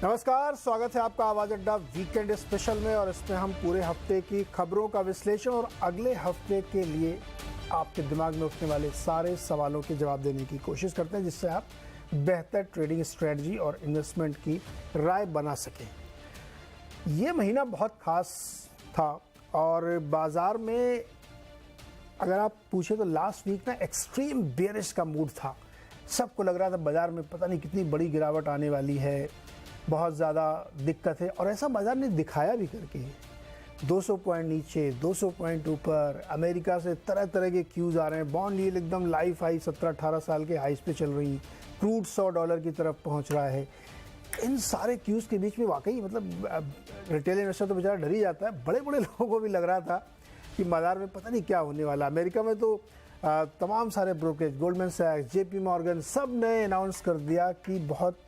नमस्कार, स्वागत है आपका आवाज अड्डा वीकेंड स्पेशल में। और इसमें हम पूरे हफ्ते की खबरों का विश्लेषण और अगले हफ्ते के लिए आपके दिमाग में उठने वाले सारे सवालों के जवाब देने की कोशिश करते हैं, जिससे आप बेहतर ट्रेडिंग स्ट्रेटजी और इन्वेस्टमेंट की राय बना सकें। ये महीना बहुत खास था और बाजार में अगर आप पूछे तो लास्ट वीक ना एक्सट्रीम बेयरिश का मूड था। सबको लग रहा था बाजार में पता नहीं कितनी बड़ी गिरावट आने वाली है, बहुत ज़्यादा दिक्कत है। और ऐसा बाजार ने दिखाया भी करके 200 पॉइंट नीचे, 200 पॉइंट ऊपर। अमेरिका से तरह तरह के क्यूज़ आ रहे हैं। बॉन्ड यील्ड एकदम लाइफ हाई 17-18 साल के हाइस पे चल रही। क्रूड $100 की तरफ पहुंच रहा है। इन सारे क्यूज़ के बीच में वाकई मतलब रिटेल इन्वेस्टर तो बेचारा डर ही जाता है। बड़े बड़े लोगों को भी लग रहा था कि बाजार में पता नहीं क्या होने वाला। अमेरिका में तो तमाम सारे ब्रोकरेज, गोल्डमैन सैक्स, जेपी मॉर्गन, सब ने अनाउंस कर दिया कि बहुत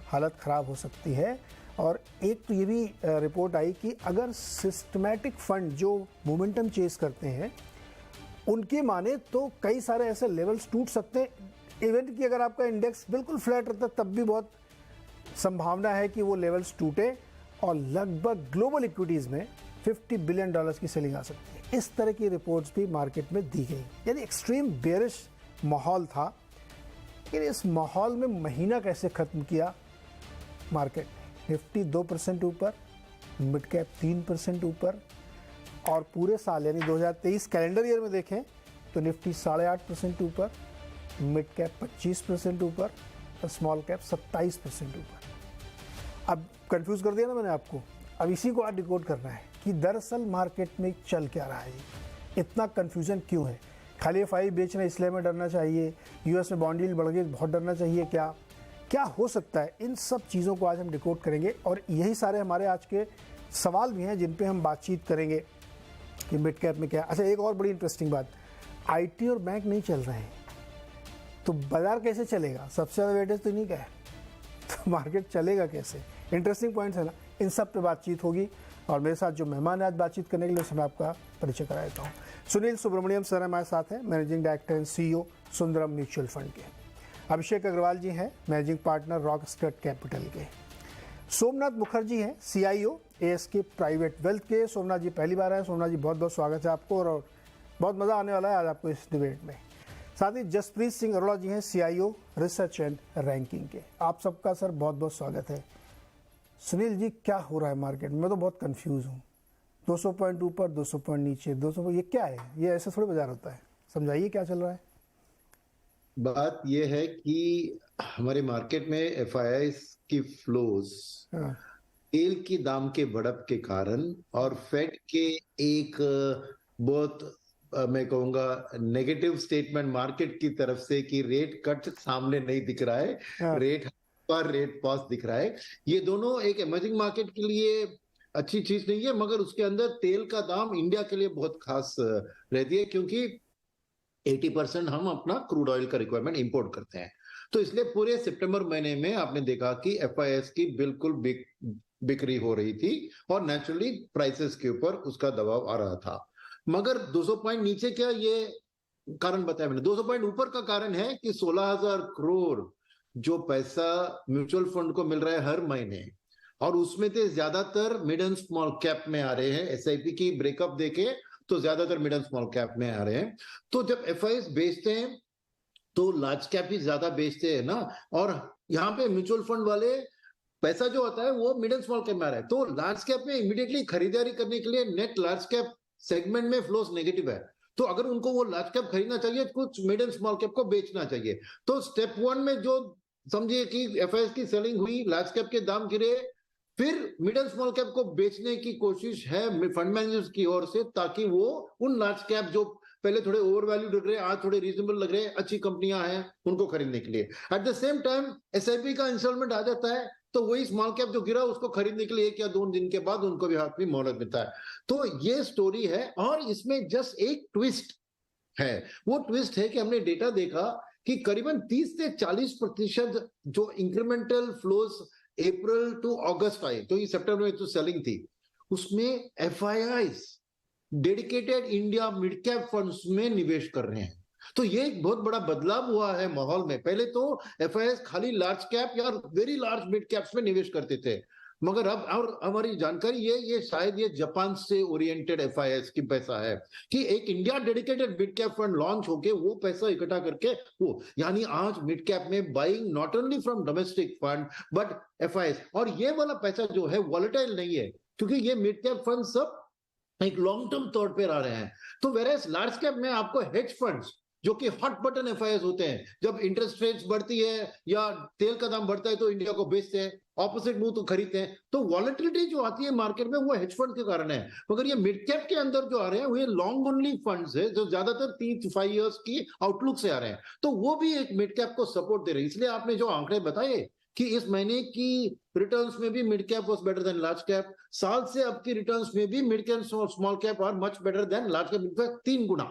हालत ख़राब हो सकती है। और एक तो ये भी रिपोर्ट आई कि अगर सिस्टमैटिक फंड जो मोमेंटम चेस करते हैं उनकी माने तो कई सारे ऐसे लेवल्स टूट सकते हैं। इवेंट की अगर आपका इंडेक्स बिल्कुल फ्लैट रहता तब भी बहुत संभावना है कि वो लेवल्स टूटे और लगभग ग्लोबल इक्विटीज़ में $50 बिलियन की सेलिंग आ सकती है। इस तरह की रिपोर्ट्स भी मार्केट में दी गई। यानी एक्सट्रीम बेयरिश माहौल था। लेकिन इस माहौल में महीना कैसे ख़त्म किया मार्केट ने? निफ्टी 2% ऊपर, मिड कैप 3% ऊपर। और पूरे साल यानी 2023 कैलेंडर ईयर में देखें तो निफ्टी 8.5% ऊपर, मिड कैप 25% ऊपर और स्मॉल कैप 27% ऊपर। अब कंफ्यूज कर दिया ना मैंने आपको। अब इसी को आज डिकोड करना है कि दरअसल मार्केट में चल क्या रहा है, इतना कन्फ्यूजन क्यों है। खाली एफआई बेच रहे इसलिए हमें डरना चाहिए, यूएस में बॉन्ड यील्ड बढ़ गई बहुत डरना चाहिए, क्या हो सकता है? इन सब चीज़ों को आज हम डिकोड करेंगे और यही सारे हमारे आज के सवाल भी हैं जिन पे हम बातचीत करेंगे कि मिड कैप में क्या। अच्छा, एक और बड़ी इंटरेस्टिंग बात, आईटी और बैंक नहीं चल रहे हैं तो बाजार कैसे चलेगा? सबसे ज़्यादा वेटेज तो नहीं का है, तो मार्केट चलेगा कैसे? इंटरेस्टिंग पॉइंट्स है ना। इन सब पे बातचीत होगी और मेरे साथ जो मेहमान है आज बातचीत करने के लिए उसमें आपका परिचय करा देता हूँ। सुनील सुब्रमण्यम सर हमारे साथ हैं, managing director and CEO Sundaram mutual fund के। अभिषेक अग्रवाल जी हैं, मैनेजिंग पार्टनर रॉकस्टार कैपिटल के। सोमनाथ मुखर्जी हैं, CIO ASK प्राइवेट वेल्थ के। सोमनाथ जी पहली बार आए। सोमनाथ जी बहुत बहुत स्वागत है आपको और बहुत मज़ा आने वाला है आज आपको इस डिबेट में। साथ ही जसप्रीत सिंह अरोड़ा जी हैं, CIO रिसर्च एंड रैंकिंग के। आप सबका सर बहुत बहुत स्वागत है। सुनील जी, क्या हो रहा है मार्केट में? मैं तो बहुत कंफ्यूज हूँ। 200 पॉइंट ऊपर, 200 पॉइंट नीचे, 200, ये क्या है? ये ऐसे थोड़ी बाजार होता है। समझाइए क्या चल रहा है। बात यह है कि हमारे मार्केट में FIIs की फ्लोज तेल की दाम के बढ़त के कारण और फेड के एक बहुत मैं कहूंगा नेगेटिव स्टेटमेंट मार्केट की तरफ से कि रेट कट सामने नहीं दिख रहा है, रेट पर रेट पॉज दिख रहा है। ये दोनों एक इमर्जिंग मार्केट के लिए अच्छी चीज नहीं है, मगर उसके अंदर तेल का दाम इंडिया के लिए बहुत खास रहती है क्योंकि 80% हम अपना क्रूड ऑयल का रिक्वायरमेंट इंपोर्ट करते हैं। तो इसलिए पूरे सितंबर महीने में आपने देखा कि FIIs की बिल्कुल बिक्री हो रही थी और नेचुरली प्राइसेस के ऊपर उसका दबाव आ रहा था। मगर 200 पॉइंट नीचे क्या, ये कारण बताया मैंने। 200 पॉइंट ऊपर का कारण है कि 16,000 करोड़ जो पैसा म्यूचुअल फंड को मिल रहा है हर महीने, और उसमें से ज्यादातर मिड एंड स्मॉल कैप में आ रहे हैं। SIP की ब्रेकअप देके तो ज्यादातर मिड एंड स्मॉल कैप में आ रहे हैं। तो जब FIIs बेचते हैं तो लार्ज कैप ही ज्यादा बेचते हैं ना, और यहाँ पे म्यूचुअल फंड वाले पैसा जो आता है वो मिड एंड स्मॉल कैप में आ रहा है। तो लार्ज कैप में इमीडिएटली खरीदारी करने के लिए नेट लार्ज कैप सेगमेंट में फ्लोस नेगेटिव है। तो अगर उनको वो लार्ज कैप खरीदना चाहिए तो कुछ मिड एंड स्मॉल कैप को बेचना चाहिए। तो स्टेप 1 में जो समझिए कि FIIs की सेलिंग हुई, लार्ज कैप के दाम गिरे, फिर मिड एंड स्मॉल कैप को बेचने की कोशिश है फंड मैनेजर्स की ओर से, ताकि वो उन लार्ज कैप जो पहले थोड़े ओवर वैल्यू लग रहे हैं, आज थोड़े रीजनेबल लग रहे हैं, अच्छी कंपनियां हैं, उनको खरीदने के लिए। At the same time SIP का इंस्टॉलमेंट आ जाता है तो वही स्मॉल कैप जो गिरा उसको खरीदने के लिए 1 या 2 दिन के बाद उनको भी हाथ में मोहलत मिलता है। तो ये स्टोरी है और इसमें जस्ट एक ट्विस्ट है। वो ट्विस्ट है कि हमने डेटा देखा कि करीबन 30 से 40% जो इंक्रीमेंटल फ्लोज अप्रैल टू अगस्त आए, तो ये सितंबर में जो सेलिंग थी उसमें FIIs dedicated India mid cap funds में निवेश कर रहे हैं। तो ये एक बहुत बड़ा बदलाव हुआ है माहौल में। पहले तो एफआईएस खाली लार्ज कैप या वेरी लार्ज मिड कैप्स में निवेश करते थे, मगर अब और हमारी जानकारी ये शायद ये जापान से ओरिएंटेड एफआईएस की पैसा है कि एक India dedicated mid cap fund launch होके वो पैसा इकट्ठा करके वो, यानी आज मिड कैप में buying not only from domestic fund but FIS. और ये वाला पैसा जो है वॉलेटाइल नहीं है, क्योंकि ये मिड कैप फंड सब एक लॉन्ग टर्म तौर पर आ रहे हैं। तो वेरेस लार्ज कैप में आपको हेज फंड्स जो कि हॉट बटन एफआईएस होते हैं, जब इंटरेस्ट रेट्स बढ़ती है या तेल का दाम बढ़ता है तो इंडिया को बेचते हैं, ऑपोजिट मूव तो खरीदते हैं। तो वॉलेटिलिटी जो आती है मार्केट में वो हेज फंड के कारण है। मगर ये मिड कैप के अंदर जो आ रहे हैं वो ये लॉन्ग ओनली फंड्स है जो ज्यादातर 3-5 इयर्स की आउटलुक से आ रहे हैं, तो वो भी एक मिड कैप को सपोर्ट दे रहे हैं। इसलिए आपने जो आंकड़े बताए कि इस महीने की रिटर्न्स में भी mid cap was better than large cap, साल से अब की रिटर्न्स में भी मिड कैप और small cap are much better than large cap, in fact 3 गुना।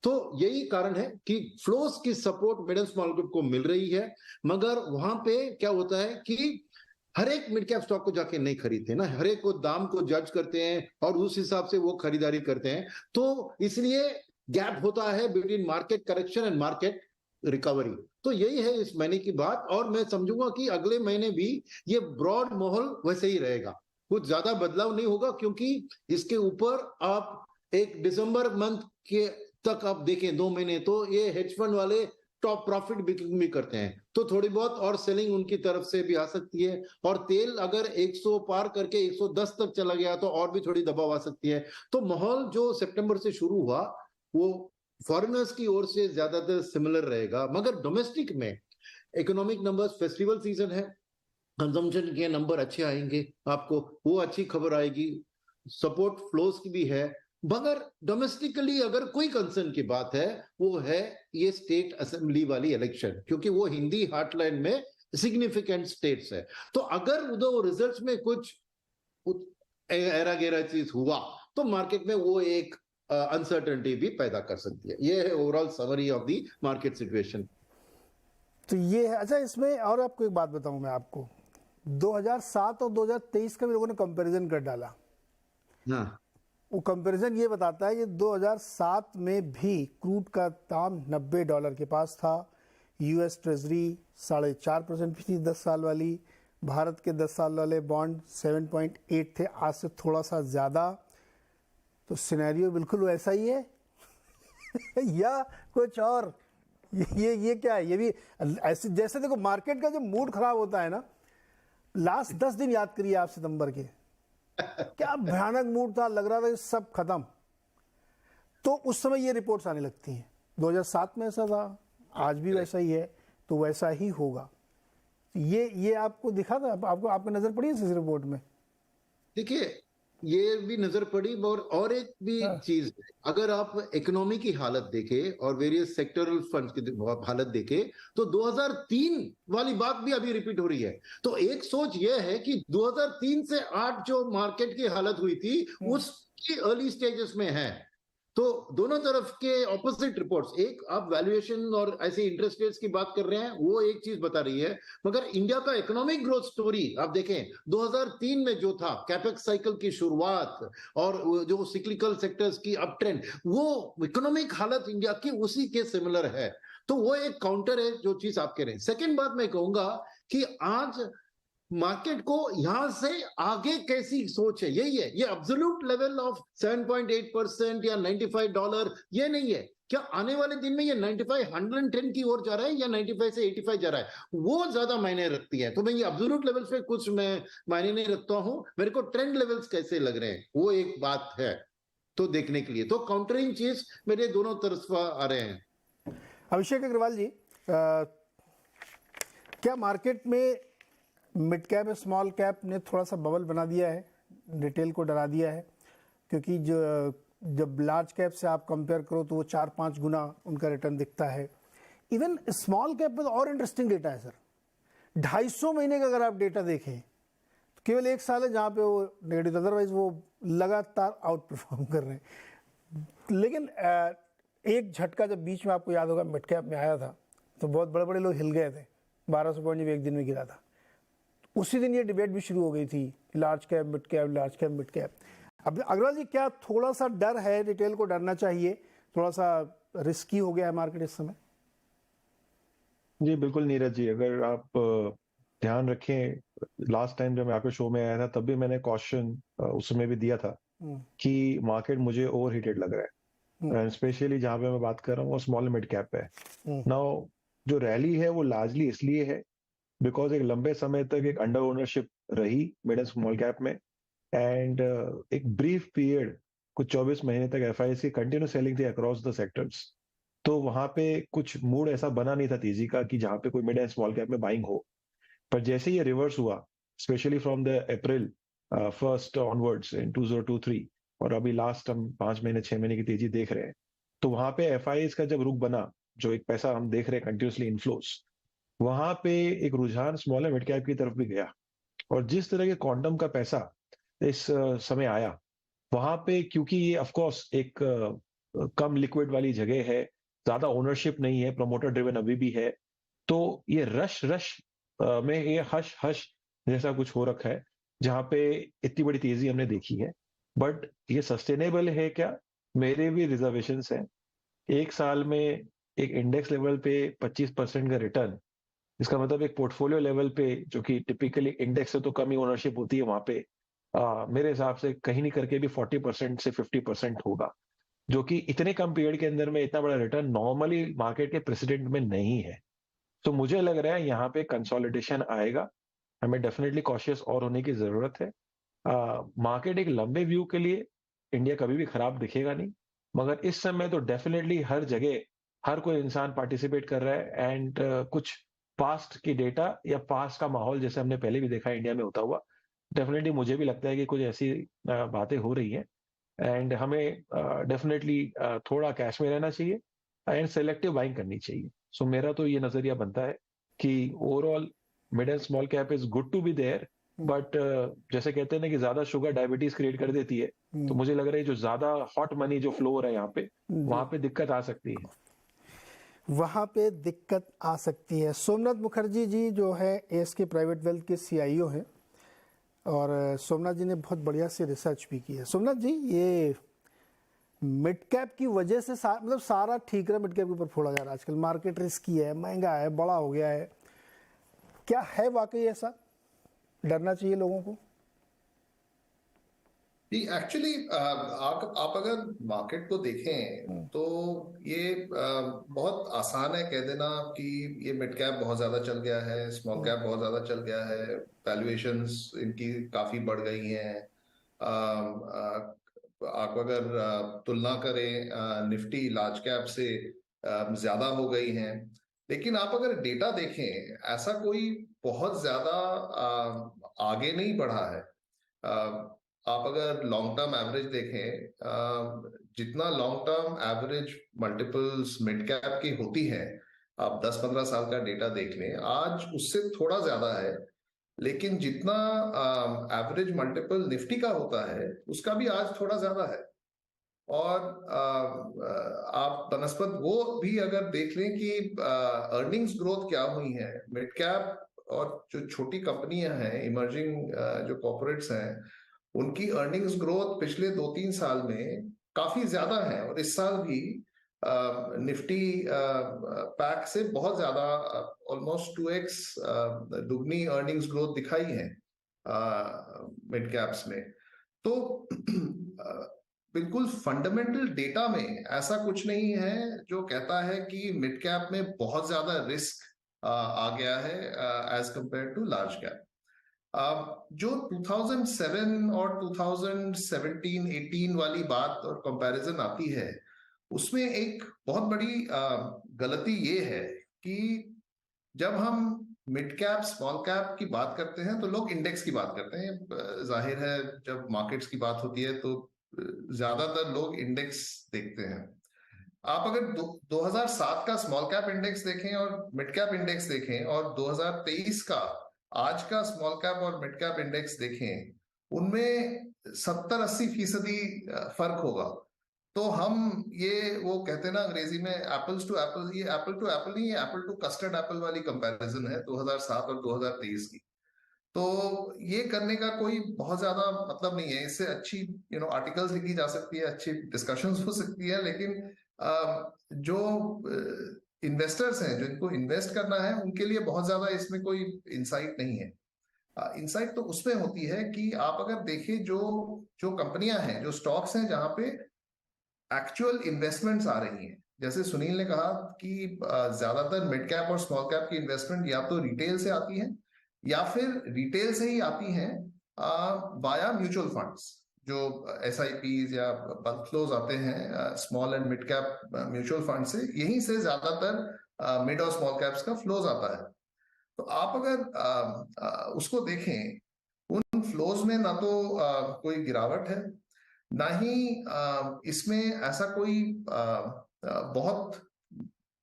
तो यही कारण है कि फ्लोस की support mid and small cap को मिल रही है। मगर वहां पे क्या होता है कि हर एक मिड कैप स्टॉक को जाके नहीं खरीदते ना, हर एक को दाम को जज करते हैं और उस हिसाब से वो खरीदारी करते हैं। तो इसलिए गैप होता है between market correction and market recovery. तो यही है इस महीने की बात, और मैं समझूंगा कि अगले महीने भी ये ब्रॉड माहौल वैसे ही रहेगा, कुछ ज्यादा बदलाव नहीं होगा, क्योंकि इसके ऊपर आप एक दिसंबर मंथ के तक आप देखें 2 महीने तो ये हेज फंड वाले टॉप प्रॉफिट भी करते हैं, तो थोड़ी बहुत और सेलिंग उनकी तरफ से भी आ सकती है। और तेल अगर 100 पार करके 110 तक चला गया तो और भी थोड़ी दबाव आ सकती है। तो माहौल जो सितंबर से शुरू हुआ वो फॉरेनर्स की ओर से ज्यादातर सिमिलर रहेगा। मगर डोमेस्टिक में इकोनॉमिक नंबर्स, फेस्टिवल सीजन है, कंजम्पशन के नंबर अच्छे आएंगे, आपको वो अच्छी खबर आएगी, सपोर्ट फ्लोज की भी है। मगर डोमेस्टिकली अगर कोई कंसर्न की बात है वो है ये स्टेट असेंबली वाली इलेक्शन, क्योंकि वो हिंदी हार्टलैंड में सिग्निफिकेंट स्टेट्स है। तो अगर उधर रिजल्ट्स में कुछ एरा गेरा चीज हुआ तो मार्केट में वो एक अनसर्टेनिटी भी पैदा कर सकती है। ये है overall summary of the market situation. तो ये है। अच्छा, इसमें और आपको एक बात बताऊं मैं आपको, 2007 और 2023 का भी लोगों ने कंपैरिजन कर डाला। हाँ, वो कंपैरिजन ये बताता है कि 2007 में भी क्रूड का दाम $90 के पास था, यूएस ट्रेजरी 4.5% थी 10 साल वाली, भारत के 10 साल वाले बॉन्ड 7.8 थे, आज से थोड़ा सा ज़्यादा। तो सिनेरियो बिल्कुल वैसा ही है या कुछ और? ये क्या है? ये भी ऐसे जैसे देखो मार्केट का जो मूड खराब होता है ना, लास्ट 10 दिन याद करिए आप सितंबर के, क्या भयानक मूड था, लग रहा था कि सब खत्म। तो उस समय ये रिपोर्ट्स आने लगती हैं। 2007 में ऐसा था, आज भी वैसा ही है, तो वैसा ही होगा। ये आपको दिखा था, आपको नजर पड़ी इस रिपोर्ट में? देखिए ये भी नजर पड़ी, और एक भी चीज है, अगर आप इकोनॉमी की हालत देखें और वेरियस सेक्टरल फंड्स की हालत देखें तो 2003 वाली बात भी अभी रिपीट हो रही है। तो एक सोच यह है कि 2003 से 8 जो मार्केट की हालत हुई थी उसकी अर्ली स्टेजेस में है। तो दोनों तरफ के ऑपोजिट रिपोर्ट्स, एक आप वैल्यूएशन और ऐसे इंटरेस्ट रेट्स की बात कर रहे हैं, वो एक चीज बता रही है, मगर इंडिया का इकोनॉमिक ग्रोथ स्टोरी आप देखें 2003 में जो था कैपेक्स साइकिल की शुरुआत और जो सिक्लिकल सेक्टर्स की अप ट्रेंड, वो इकोनॉमिक हालत इंडिया की उसी के सिमिलर है। तो वो एक काउंटर है जो चीज आप कह रहे हैं। सेकेंड बात मैं कहूंगा कि आज मार्केट को यहां से आगे कैसी सोच है, यही है, ये एब्सोल्यूट लेवल ऑफ 7.8% या $95 ये नहीं है। क्या आने वाले दिन में ये 95 110 की ओर जा रहा है या 95 से 85 जा रहा है, वो ज्यादा मायने रखती है। तो मैं ये एब्सोल्यूट लेवल्स पे कुछ मैं मायने नहीं रखता हूं, मेरे को ट्रेंड लेवल्स कैसे लग रहे हैं वो एक बात है तो देखने के लिए। तो काउंटरिंग चीज मेरे दोनों तरफ आ रहे हैं। अभिषेक अग्रवाल जी, क्या मार्केट में मिड कैप और स्मॉल कैप ने थोड़ा सा बबल बना दिया है, रिटेल को डरा दिया है? क्योंकि जब लार्ज कैप से आप कंपेयर करो तो वो 4-5 गुना उनका रिटर्न दिखता है। इवन स्मॉल कैप में तो और इंटरेस्टिंग डेटा है सर, 250 महीने का अगर आप डेटा देखें तो केवल 1 साल है जहाँ पे वो नेगेटिव, अदरवाइज वो लगातार आउट परफॉर्म कर रहे हैं। लेकिन एक झटका जब बीच में आपको याद होगा मिड कैप में आया था तो बहुत बड़े बड़े लोग हिल गए थे, 1200 पॉइंट जब एक दिन में गिरा था। उसी दिन ये डिबेट भी शुरू हो गई थी, large cap mid cap, large cap mid cap. अब अग्रवाल जी, क्या थोड़ा सा डर है, रिटेल को डरना चाहिए थोड़ा सा रिस्की हो गया है मार्केट इस समय? जी बिल्कुल नीरज जी, अगर आप ध्यान रखें, लास्ट टाइम जब मैं आपके शो में आया था तब भी मैंने कॉशन उस समय भी दिया था कि मार्केट मुझे ओवर हीटेड लग रहा है, स्पेशली जहां पे मैं बात कर रहा हूँ वो स्मॉल मिड कैप है। नाउ जो रैली है वो लार्जली इसलिए है बिकॉज एक लंबे समय तक एक अंडर ओनरशिप रही मिड एंड स्मॉल कैप में, एंड एक ब्रीफ पीरियड कुछ 24 महीने तक एफआईआई की कंटिन्यू सेलिंग थी अक्रॉस द सेक्टर्स। तो वहां पे कुछ मूड ऐसा बना नहीं था तेजी का कि जहां पे कोई मिड एंड स्मॉल कैप में बाइंग हो। पर जैसे ये रिवर्स हुआ, specially from the April first onwards in 2023, और अभी लास्ट हम 5 महीने 6 महीने की तेजी देख रहे हैं, तो वहां पे एफआईआई का जब रुख बना, जो एक पैसा हम देख रहे हैं कंटिन्यूसली इनफ्लोस, वहां पे एक रुझान स्मॉल एंड मिड कैप की तरफ भी गया। और जिस तरह के क्वांटम का पैसा इस समय आया, वहां पे क्योंकि ये ऑफकोर्स एक कम लिक्विड वाली जगह है, ज्यादा ओनरशिप नहीं है, प्रमोटर ड्रिवन अभी भी है, तो ये रश में ये हश हश जैसा कुछ हो रखा है जहां पे इतनी बड़ी तेजी हमने देखी है। बट ये सस्टेनेबल है क्या? मेरे भी रिजर्वेशंस हैं। एक साल में एक इंडेक्स लेवल पे 25% का रिटर्न, इसका मतलब एक पोर्टफोलियो लेवल पे, जो कि टिपिकली इंडेक्स से तो कम ही ओनरशिप होती है वहां पे, मेरे हिसाब से कहीं नहीं करके भी 40% से 50% होगा, जो कि इतने कम पीरियड के अंदर में इतना बड़ा रिटर्न नॉर्मली मार्केट के प्रेसिडेंट में नहीं है। तो मुझे लग रहा है यहाँ पे कंसोलिडेशन आएगा, हमें डेफिनेटली कॉशियस और होने की जरूरत है। मार्केट एक लंबे व्यू के लिए इंडिया कभी भी खराब दिखेगा नहीं, मगर इस समय तो डेफिनेटली हर जगह हर कोई इंसान पार्टिसिपेट कर रहा है, एंड कुछ पास्ट की डेटा या पास्ट का माहौल जैसे हमने पहले भी देखा है इंडिया में होता हुआ, डेफिनेटली मुझे भी लगता है कि कुछ ऐसी बातें हो रही हैं, एंड हमें डेफिनेटली थोड़ा कैश में रहना चाहिए एंड सेलेक्टिव बाइंग करनी चाहिए। सो मेरा तो ये नजरिया बनता है कि overall mid and small cap is good to be there, but जैसे कहते हैं ना कि ज्यादा शुगर डायबिटीज क्रिएट कर देती है, तो मुझे लग रहा है जो ज्यादा हॉट मनी जो फ्लो हो रहा है यहाँ पे, वहां पे दिक्कत आ सकती है। वहाँ पे दिक्कत आ सकती है। सोमनाथ मुखर्जी जी जो है एएसके प्राइवेट वेल्थ के सीईओ हैं, और सोमनाथ जी ने बहुत बढ़िया से रिसर्च भी की है। सोमनाथ जी, ये मिड कैप की वजह से मतलब सारा ठीक रहा, मिड कैप के ऊपर फोड़ा जा रहा है आजकल, मार्केट रिस्की है, महंगा है, बड़ा हो गया है, क्या है वाकई ऐसा? डरना चाहिए लोगों को? जी एक्चुअली आप अगर मार्केट को देखें तो ये बहुत आसान है कह देना कि ये मिड कैप बहुत ज्यादा चल गया है, स्मॉल कैप बहुत ज्यादा चल गया है, वैल्यूएशंस इनकी काफी बढ़ गई हैं। आप अगर तुलना करें निफ्टी लार्ज कैप से ज्यादा हो गई हैं, लेकिन आप अगर डेटा देखें ऐसा कोई बहुत ज्यादा आगे नहीं बढ़ा है। आप अगर लॉन्ग टर्म एवरेज देखें, जितना long term average multiples mid cap की होती है, आप 10-15 साल का डेटा देख लें, आज उससे थोड़ा ज्यादा है। लेकिन जितना एवरेज मल्टीपल निफ्टी का होता है उसका भी आज थोड़ा ज्यादा है। और आप बनस्पत वो भी अगर देख लें कि अर्निंग्स ग्रोथ क्या हुई है मिड कैप और जो छोटी कंपनियां हैं, इमर्जिंग जो कॉर्पोरेट्स हैं, उनकी अर्निंग्स ग्रोथ पिछले 2-3 साल में काफी ज्यादा है। और इस साल भी निफ्टी पैक से बहुत ज्यादा, ऑलमोस्ट 2x दुगनी अर्निंग्स ग्रोथ दिखाई है मिड कैप्स में। तो बिल्कुल फंडामेंटल डेटा में ऐसा कुछ नहीं है जो कहता है कि मिड कैप में बहुत ज्यादा रिस्क आ गया है as compare to large cap. जो 2007 और 2017-18 वाली बात और कंपैरिजन आती है, उसमें एक बहुत बड़ी गलती ये है कि जब हम मिड कैप स्मॉल कैप की बात करते हैं तो लोग इंडेक्स की बात करते हैं। जाहिर है जब मार्केट्स की बात होती है तो ज्यादातर लोग इंडेक्स देखते हैं। आप अगर 2007 का स्मॉल कैप इंडेक्स देखें और मिड कैप इंडेक्स देखें और 2023 का आज का स्मॉल कैप और मिड कैप इंडेक्स देखें, उनमें 70-80% फर्क होगा। तो हम ये वो कहते हैं ना अंग्रेजी में एप्पल्स टू एप्पल, ये एप्पल टू एप्पल नहीं, ये एप्पल टू कस्टर्ड एप्पल वाली कंपैरिजन है 2007 और 2023 की। तो ये करने का कोई बहुत ज्यादा मतलब नहीं है। इससे अच्छी आर्टिकल्स लिखी जा सकती है, अच्छी डिस्कशंस हो सकती है, लेकिन जो इन्वेस्टर्स हैं, जिनको इन्वेस्ट करना है, उनके लिए बहुत ज्यादा इसमें कोई इंसाइट नहीं है। इंसाइट तो उसमें होती है कि आप अगर देखें जो जो कंपनियां हैं, जो स्टॉक्स हैं जहां पे एक्चुअल इन्वेस्टमेंट्स आ रही हैं, जैसे सुनील ने कहा कि ज्यादातर मिड कैप और स्मॉल कैप की इन्वेस्टमेंट या तो रिटेल से आती है या फिर रिटेल से ही आती हैं वाया म्यूचुअल फंड्स। जो SIPs या बल्क फ्लोज आते हैं small and mid cap mutual fund से, यहीं से ज्यादातर मिड और स्मॉल कैप्स का फ्लोज आता है। तो आप अगर उसको देखें, उन फ्लोज में ना तो कोई गिरावट है, ना ही इसमें ऐसा कोई बहुत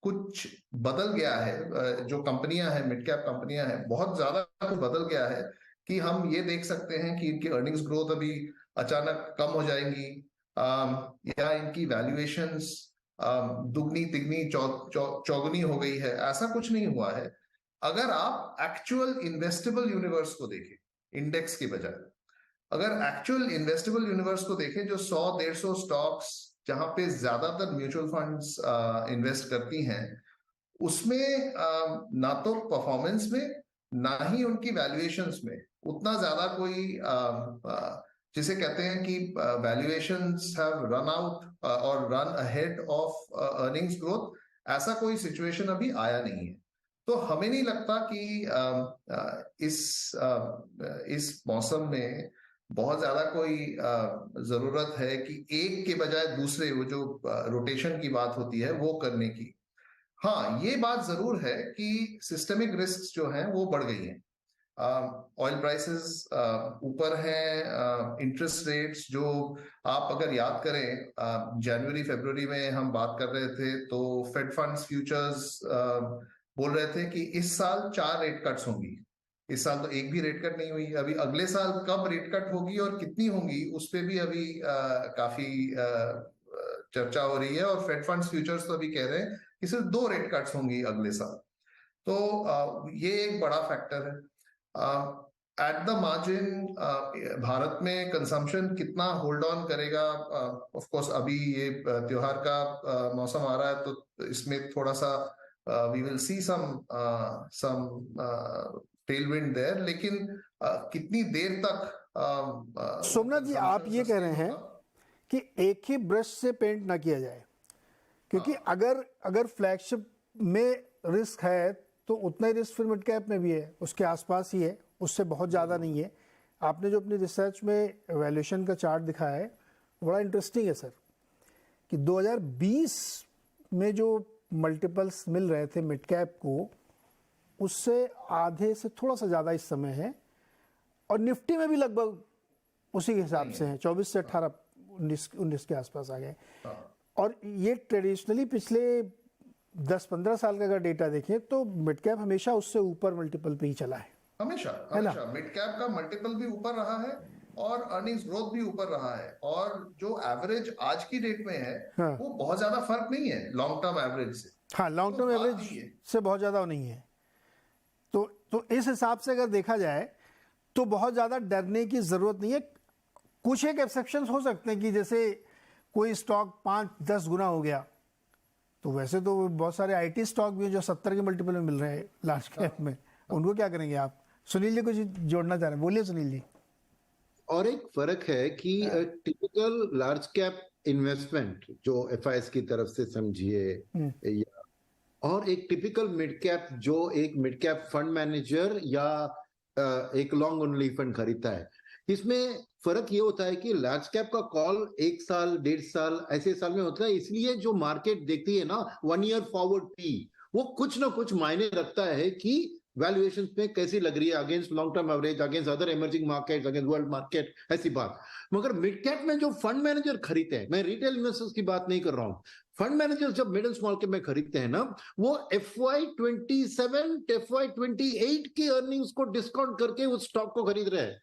कुछ बदल गया है। जो कंपनियां हैं, मिड कैप कंपनियां हैं, बहुत ज्यादा कुछ बदल गया है कि हम ये देख सकते हैं कि इनकी अर्निंग्स ग्रोथ अभी अचानक कम हो जाएंगी, या इनकी वैल्यूएशंस दुगनी तिगनी चौगुनी हो गई है। ऐसा कुछ नहीं हुआ है। अगर आप एक्चुअल इन्वेस्टेबल यूनिवर्स को देखें, इंडेक्स के बजाय अगर एक्चुअल इन्वेस्टेबल यूनिवर्स को देखें, जो 100-150 स्टॉक्स जहां पे ज्यादातर म्यूचुअल फंड्स इन्वेस्ट करती हैं, उसमें ना तो परफॉर्मेंस में ना ही उनकी वैल्यूएशंस में उतना ज्यादा कोई जिसे कहते हैं कि वैल्यूएशंस हैव रन आउट और run ahead of earnings growth, ऐसा कोई सिचुएशन अभी आया नहीं है। तो हमें नहीं लगता कि इस मौसम में बहुत ज्यादा कोई जरूरत है कि एक के बजाय दूसरे, वो जो रोटेशन की बात होती है, वो करने की। हाँ, ये बात जरूर है कि सिस्टमिक रिस्क जो हैं वो बढ़ गई हैं। ऑयल प्राइसेस ऊपर हैं, इंटरेस्ट रेट्स जो आप अगर याद करें जनवरी फरवरी में हम बात कर रहे थे, तो फेड फंड्स फ्यूचर्स बोल रहे थे कि इस साल 4 रेट कट्स होंगी। इस साल तो एक भी रेट कट नहीं हुई। अभी अगले साल कब रेट कट होगी और कितनी होंगी, उस पर भी अभी काफी चर्चा हो रही है। और फेड फंड्स फ्यूचर्स तो अभी कह रहे हैं कि सिर्फ 2 रेट कट्स होंगी अगले साल। तो ये एक बड़ा फैक्टर है। एट द मार्जिन भारत में कंजम्पशन कितना होल्ड ऑन करेगा, ऑफ कोर्स अभी ये त्योहार का मौसम आ रहा है, तो इसमें थोड़ा सा we will see some tailwind there, लेकिन कितनी देर तक सोमनाथ जी, आप ये कह रहे हैं कि एक ही ब्रश से पेंट ना किया जाए, क्योंकि अगर फ्लैगशिप में रिस्क है तो उतना ही रिस्क फिर मिड कैप में भी है, उसके आसपास ही है, उससे बहुत ज़्यादा नहीं है। आपने जो अपनी रिसर्च में वैल्यूएशन का चार्ट दिखाया है बड़ा इंटरेस्टिंग है सर, कि 2020 में जो मल्टीपल्स मिल रहे थे मिड कैप को, उससे आधे से थोड़ा सा ज़्यादा इस समय है, और निफ्टी में भी लगभग उसी के हिसाब से है, 24 से 18 19 के आसपास आ गए। और ये ट्रेडिशनली पिछले 10-15 साल का अगर डेटा देखें तो मिड कैप हमेशा उससे ऊपर मल्टीपल पे ही चला है। हमेशा मिड कैप का मल्टीपल भी ऊपर रहा है और अर्निंग्स ग्रोथ भी ऊपर रहा है, और जो एवरेज आज की डेट में है, हाँ, वो बहुत ज्यादा फर्क नहीं है लॉन्ग टर्म एवरेज से। हाँ, लॉन्ग टर्म एवरेज से बहुत ज्यादा नहीं है। तो इस हिसाब से अगर देखा जाए तो बहुत ज्यादा डरने की जरूरत नहीं है। कुछ एक एक्सेप्शंस हो सकते हैं कि जैसे कोई स्टॉक 5-10 गुना हो गया, तो वैसे तो बहुत सारे IT स्टॉक भी हैं जो 70 के मल्टीपल में मिल रहे हैं लार्ज कैप में, उनको क्या करेंगे आप? सुनील जी कुछ जोड़ना चाह रहे हैं, बोलिए सुनील जी। और एक फर्क है कि टिपिकल लार्ज कैप इन्वेस्टमेंट जो FIs की तरफ से समझिए, और एक टिपिकल मिड कैप जो एक मिड कैप फंड मैनेजर या एक लॉन्ग ओनली फंड खरीदता है, इसमें फर्क ये होता है कि लार्ज कैप का कॉल 1 साल 1.5 साल ऐसे साल में होता है। इसलिए जो मार्केट देखती है ना 1 ईयर फॉरवर्ड पी, वो कुछ ना कुछ मायने रखता है कि वैल्यूएशन में कैसी लग रही है against long term average, against other emerging market, against world market, ऐसी बात। मगर मिड कैप में जो फंड मैनेजर खरीदते हैं, मैं रिटेल इन्वेस्टर्स की बात नहीं कर रहा हूं, फंड मैनेजर जब मिड एंड स्मॉल कैप में खरीदते हैं ना, वो FY27 FY28 की अर्निंग्स को डिस्काउंट करके उस स्टॉक को खरीद रहे हैं,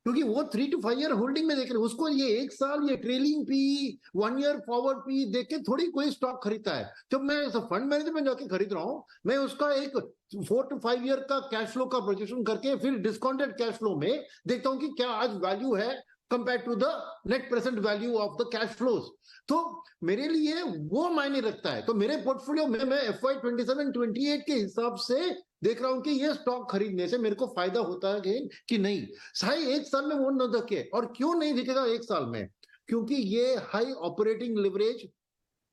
क्योंकि वो 3 to 5 ईयर होल्डिंग में देख रहे हैं। उसको ये 1 साल ये trailing P 1 year forward P देख के थोड़ी कोई स्टॉक खरीदता है। जब मैं फंड मैनेजर में जाके खरीद रहा हूं, मैं उसका एक 4 to 5 ईयर का कैश फ्लो का प्रोजेक्शन करके फिर डिस्काउंटेड कैश फ्लो में देखता हूं कि क्या आज वैल्यू है, compare to the net present value of the cash flows. तो मेरे लिए वो मायने रखता है। तो मेरे पोर्टफोलियो में मैं FY 27-28 के हिसाब से देख रहा हूं कि ये स्टॉक खरीदने से मेरे को फायदा होता है कि नहीं। चाहे एक साल में वो न दिखे, और क्यों नहीं दिखेगा एक साल में, क्योंकि ये हाई ऑपरेटिंग लिवरेज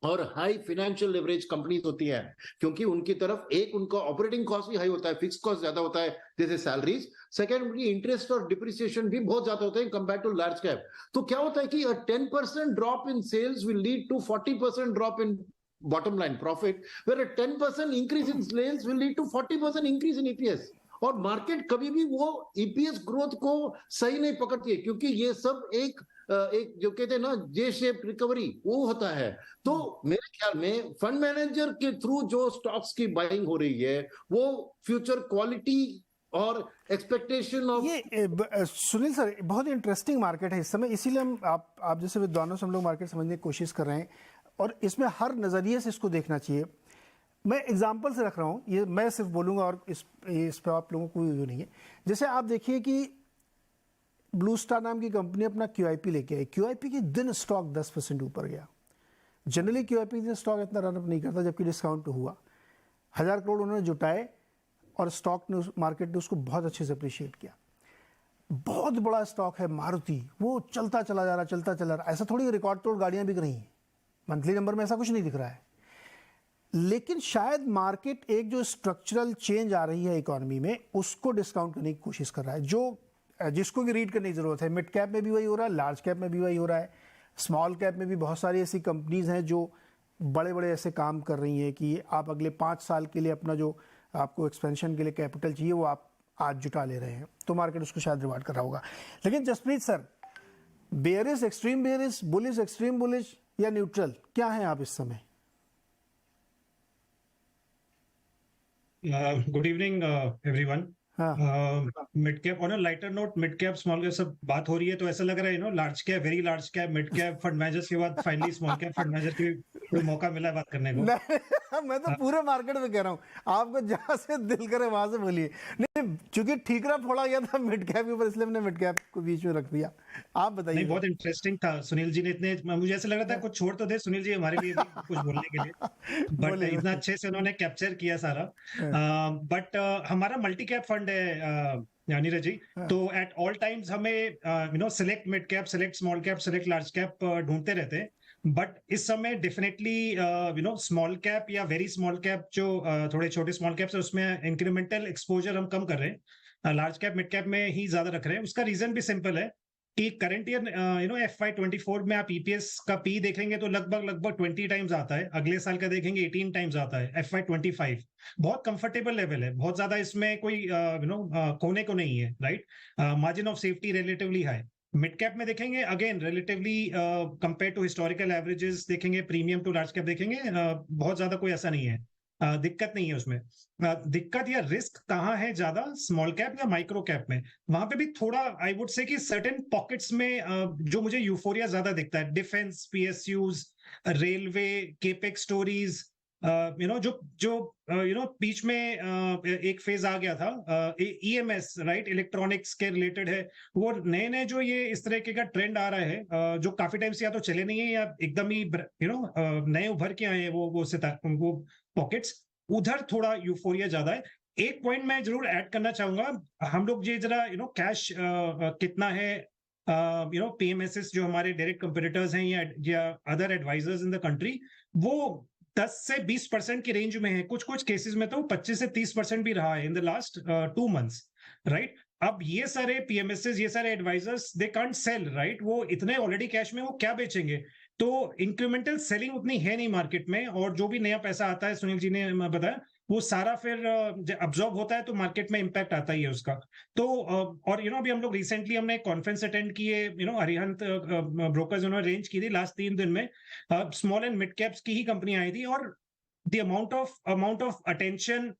और हाई फाइनेंशियल लिवरेज कंपनीज होती है, क्योंकि उनकी तरफ एक उनका ऑपरेटिंग कॉस्ट भी हाई होता है, फिक्स कॉस्ट ज्यादा होता है जैसे सैलरीज, सेकंड उनकी इंटरेस्ट और डिप्रिसिएशन भी बहुत ज्यादा होते हैं कंपेयर टू लार्ज कैप। तो क्या होता है कि 10% drop in sales will lead to 40% drop in bottom line profit, where a 10% increase in sales will lead to 40% increase in EPS। और मार्केट कभी भी वो EPS ग्रोथ को सही नहीं पकड़ती है, क्योंकि ये सब एक जो कहते हैं ना जे शेप रिकवरी वो होता है। तो मेरे ख्याल में फंड मैनेजर के थ्रू जो स्टॉक्स की बाइंग हो रही है वो फ्यूचर क्वालिटी और एक्सपेक्टेशन ऑफ ये सुनील सर बहुत इंटरेस्टिंग मार्केट है इस समय, इसीलिए हम आप जैसे विद्वानों से हम लोग मार्केट समझने की कोशिश कर रहे हैं, और इसमें हर नज़रिए से इसको देखना चाहिए। मैं एग्जांपल से रख रहा हूँ, ये मैं सिर्फ बोलूँगा और इस पर आप लोगों को कोई व्यू नहीं है। जैसे आप देखिए कि ब्लू स्टार नाम की कंपनी अपना QIP लेके आई, QIP के दिन स्टॉक 10% ऊपर गया। जनरली QIP के दिन स्टॉक इतना रनअप नहीं करता, जबकि डिस्काउंट हुआ। 1000 करोड़ उन्होंने जुटाए और स्टॉक ने मार्केट ने उसको बहुत अच्छे से अप्रिशिएट किया। बहुत बड़ा स्टॉक है मारुति, वो चलता चला जा रहा, ऐसा थोड़ी रिकॉर्ड तोड़ गाड़ियाँ बिक रही हैं, मंथली नंबर में ऐसा कुछ नहीं दिख रहा है। लेकिन शायद मार्केट एक जो स्ट्रक्चरल चेंज आ रही है इकोनॉमी में उसको डिस्काउंट करने की कोशिश कर रहा है, जो जिसको कि रीड करने की जरूरत है। मिड कैप में भी वही हो रहा है, लार्ज कैप में भी वही हो रहा है, स्मॉल कैप में भी बहुत सारी ऐसी कंपनीज हैं जो बड़े बड़े ऐसे काम कर रही हैं कि आप अगले 5 साल के लिए अपना जो आपको एक्सपेंशन के लिए कैपिटल चाहिए वो आप आज जुटा ले रहे हैं, तो मार्केट उसको शायद रिवार्ड कर रहा होगा। लेकिन Jaspreet sir, bearish, extreme bearish, bullish, extreme bullish या न्यूट्रल, क्या है आप इस समय? Good evening everyone. Mid cap on a lighter note, mid cap small cap सब बात हो रही है, तो ऐसा लग रहा है large cap, very large cap, mid cap fund managers के बाद finally small cap fund manager के मौका मिला है बात करने को। मैं तो पूरे मार्केट में कह रहा हूँ, आपको जहां से दिल करे वहां से बोलिए। नहीं, चूंकि ठीकरा फोड़ा गया था मिड कैप के ऊपर, इसलिए हमने मिड कैप को बीच में रख दिया। आप बताइए। बहुत इंटरेस्टिंग था सुनील जी ने, इतने मुझे ऐसा लग रहा था कुछ छोड़ तो दे सुनील जी हमारे लिए भी कुछ बोलने के लिए, बट इतना अच्छे से उन्होंने कैप्चर किया सारा। बट हमारा मल्टी कैप फंड है नीरज जी, तो एट ऑल टाइम्स हमें select mid cap, select small cap, select large cap ढूंढते रहते हैं। बट इस समय डेफिनेटली स्मॉल कैप या वेरी स्मॉल कैप जो थोड़े छोटे स्मॉल कैप्स है उसमें इंक्रीमेंटल एक्सपोजर हम कम कर रहे हैं, लार्ज कैप मिड कैप में ही ज्यादा रख रहे हैं। उसका रीजन भी सिंपल है कि करंट ईयर FY 24 में आप EPS का P देखेंगे तो लगभग 20 टाइम्स आता है, अगले साल का देखेंगे 18 टाइम्स आता है। FY 25 बहुत कंफर्टेबल लेवल है, बहुत ज्यादा इसमें कोई खोने को नहीं है, right. Margin of safety relatively high. Mid cap में देखेंगे again relatively compare to historical averages देखेंगे, प्रीमियम टू लार्ज कैप देखेंगे, बहुत ज्यादा कोई ऐसा नहीं है, दिक्कत नहीं है उसमें। दिक्कत या रिस्क कहाँ है ज्यादा, स्मॉल कैप या माइक्रो कैप में? वहां पे भी थोड़ा आई वुड से कि सर्टेन पॉकेट्स में जो मुझे यूफोरिया ज्यादा दिखता है, defence, PSUs, railway, capex stories, जो बीच में एक फेज आ गया था EMS, राइट, इलेक्ट्रॉनिक्स के रिलेटेड है, वो नए जो ये इस तरह का ट्रेंड आ रहा है जो काफी टाइम से या तो चले नहीं है या एकदम ही नए उभर के आए हैं वो पॉकेट्स, उधर थोड़ा यूफोरिया ज्यादा है। एक पॉइंट मैं जरूर ऐड करना चाहूंगा, हम लोग ये जरा कैश कितना है PMSs जो हमारे डायरेक्ट कंपटीटर्स हैं या other advisors in the country, वो 10 से 20% की रेंज में है, कुछ केसेस में तो 25 से 30% भी रहा है in the last 2 months, right. अब ये सारे PMSs, ये सारे advisors, they can't sell, right, वो इतने ऑलरेडी कैश में, वो क्या बेचेंगे? तो इंक्रीमेंटल सेलिंग उतनी है नहीं मार्केट में, और जो भी नया पैसा आता है, सुनील जी ने बताया, वो सारा फिर अब्सॉर्ब होता है तो मार्केट में इंपैक्ट आता ही है उसका। तो और अभी हम लोग रिसेंटली हमने कॉन्फ्रेंस अटेंड किए, अरिहंत ब्रोकर्स उन्होंने रेंज की थी लास्ट 3 दिन में, स्मॉल एंड मिड कैप्स की ही कंपनी आई थी, और द अमाउंट ऑफ अटेंशन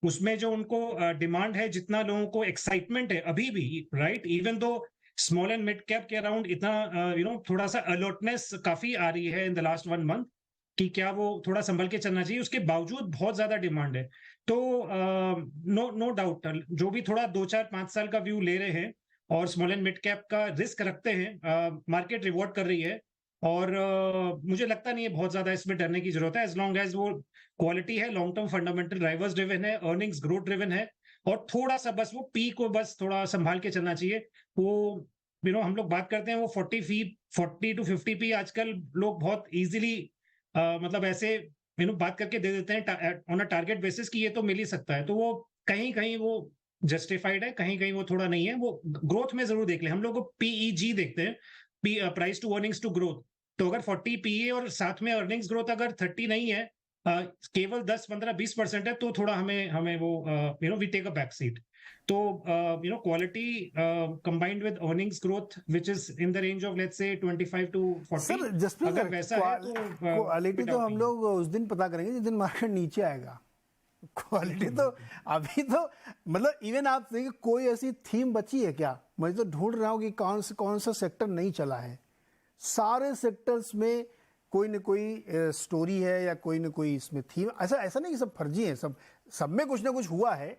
उसमें जो उनको डिमांड है, जितना लोगों को एक्साइटमेंट है अभी भी, right, even though small and mid cap के अराउंड इतना थोड़ा सा अलर्टनेस काफी आ रही है इन द लास्ट 1 month कि क्या वो थोड़ा संभल के चलना चाहिए, उसके बावजूद बहुत ज्यादा डिमांड है। तो नो डाउट जो भी थोड़ा 2, 4, 5 साल का व्यू ले रहे हैं और स्मॉल एंड मिड कैप का रिस्क रखते हैं, मार्केट रिवॉर्ड कर रही है। और मुझे लगता नहीं है बहुत ज्यादा इसमें डरने की जरूरत है, एज लॉन्ग एज वो क्वालिटी है, long term fundamental drivers driven है, अर्निंग्स ग्रोथ ड्रिवन है, और थोड़ा सा बस वो पी को बस थोड़ा संभाल के चलना चाहिए। वो हम लोग बात करते हैं वो 40 टू 50 पी आजकल लोग बहुत इजीली मतलब ऐसे बात करके दे देते हैं ऑन अ टारगेट बेसिस कि ये तो मिल ही सकता है। तो वो कहीं कहीं वो जस्टिफाइड है, कहीं कहीं वो थोड़ा नहीं है। वो ग्रोथ में जरूर देख ले, हम लोग को पीईजी देखते हैं, price to earnings to growth. तो अगर 40 पीए और साथ में अर्निंग्स ग्रोथ अगर 30 नहीं है, केवल 10, 15, 20% है, तो थोड़ा हमें वो we take a back seat. तो quality combined with earnings growth which is in the range of let's say 25 to 40, sir Jasprit अगर सर, वैसा है तो क्वालिटी तो हम लोग उस दिन पता करेंगे जिस दिन मार्केट नीचे आएगा। क्वालिटी तो अभी तो मतलब इवन आप देखिए कोई ऐसी थीम बची है क्या? मैं तो ढूंढ रहा हूँ कि कौन सा सेक्टर नहीं चला है। सारे सेक्टर्स में कोई न कोई स्टोरी है या कोई न कोई इसमें थीम। ऐसा नहीं कि सब फर्जी है, सब में कुछ ना कुछ हुआ है,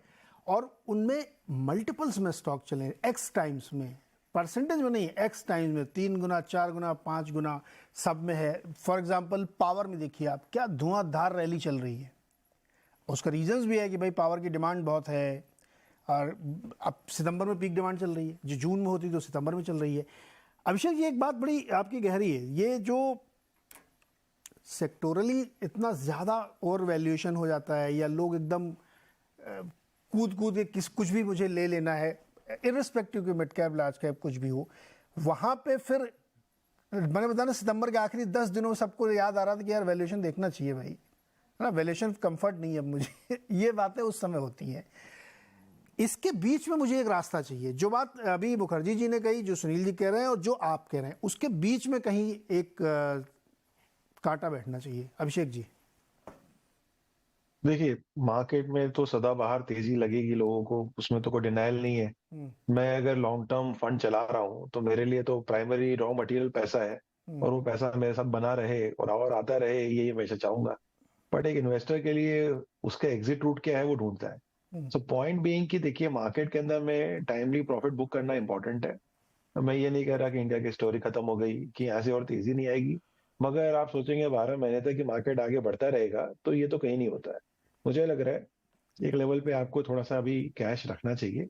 और उनमें मल्टीपल्स में स्टॉक चले, एक्स टाइम्स में, परसेंटेज में नहीं, एक्स टाइम्स में 3 गुना 4 गुना 5 गुना सब में है। फॉर एग्जांपल पावर में देखिए आप, क्या धुआंधार रैली चल रही है। उसका रीजंस भी है कि भाई पावर की डिमांड बहुत है, और अब सितंबर में पीक डिमांड चल रही है, जो जून में होती तो सितंबर में चल रही है। अभिषेक, ये एक बात बड़ी आपकी गहरी है, ये जो सेक्टोरली इतना ज़्यादा ओवर वैल्यूएशन हो जाता है, या लोग एकदम कूद के कुछ भी मुझे ले लेना है, इर्रिस्पेक्टिव कि मिड कैप लार्ज कैप कुछ भी हो, वहाँ पे फिर मैंने बताया ना, सितंबर के आखिरी 10 दिनों में सबको याद आ रहा था कि यार वैल्यूएशन देखना चाहिए भाई, है ना, वैल्यूएशन कंफर्ट नहीं है मुझे ये बातें उस समय होती हैं। इसके बीच में मुझे एक रास्ता चाहिए। जो बात अभी मुखर्जी जी ने कही, जो सुनील जी कह रहे हैं और जो आप कह रहे हैं, उसके बीच में कहीं एक कांटा बैठना चाहिए। अभिषेक जी देखिए, मार्केट में तो सदाबहार तेजी लगेगी लोगों को, उसमें तो कोई डिनाइल नहीं है। मैं अगर लॉन्ग टर्म फंड चला रहा हूँ तो मेरे लिए तो प्राइमरी रॉ मटेरियल पैसा है, और वो पैसा मेरे साथ बना रहे और आता रहे, ये हमेशा चाहूंगा। बट एक इन्वेस्टर के लिए उसका एग्जिट रूट क्या है वो ढूंढता है। सो पॉइंट बीइंग कि देखिए, मार्केट के अंदर में टाइमली प्रॉफिट बुक करना इंपॉर्टेंट है। मैं ये नहीं कह रहा कि इंडिया की स्टोरी खत्म हो गई, कि यहाँ से और तेजी नहीं आएगी, मगर आप सोचेंगे 12 महीने तक कि मार्केट आगे बढ़ता रहेगा, तो ये तो कहीं नहीं होता है। मुझे लग रहा है एक लेवल पे आपको थोड़ा सा अभी कैश रखना चाहिए।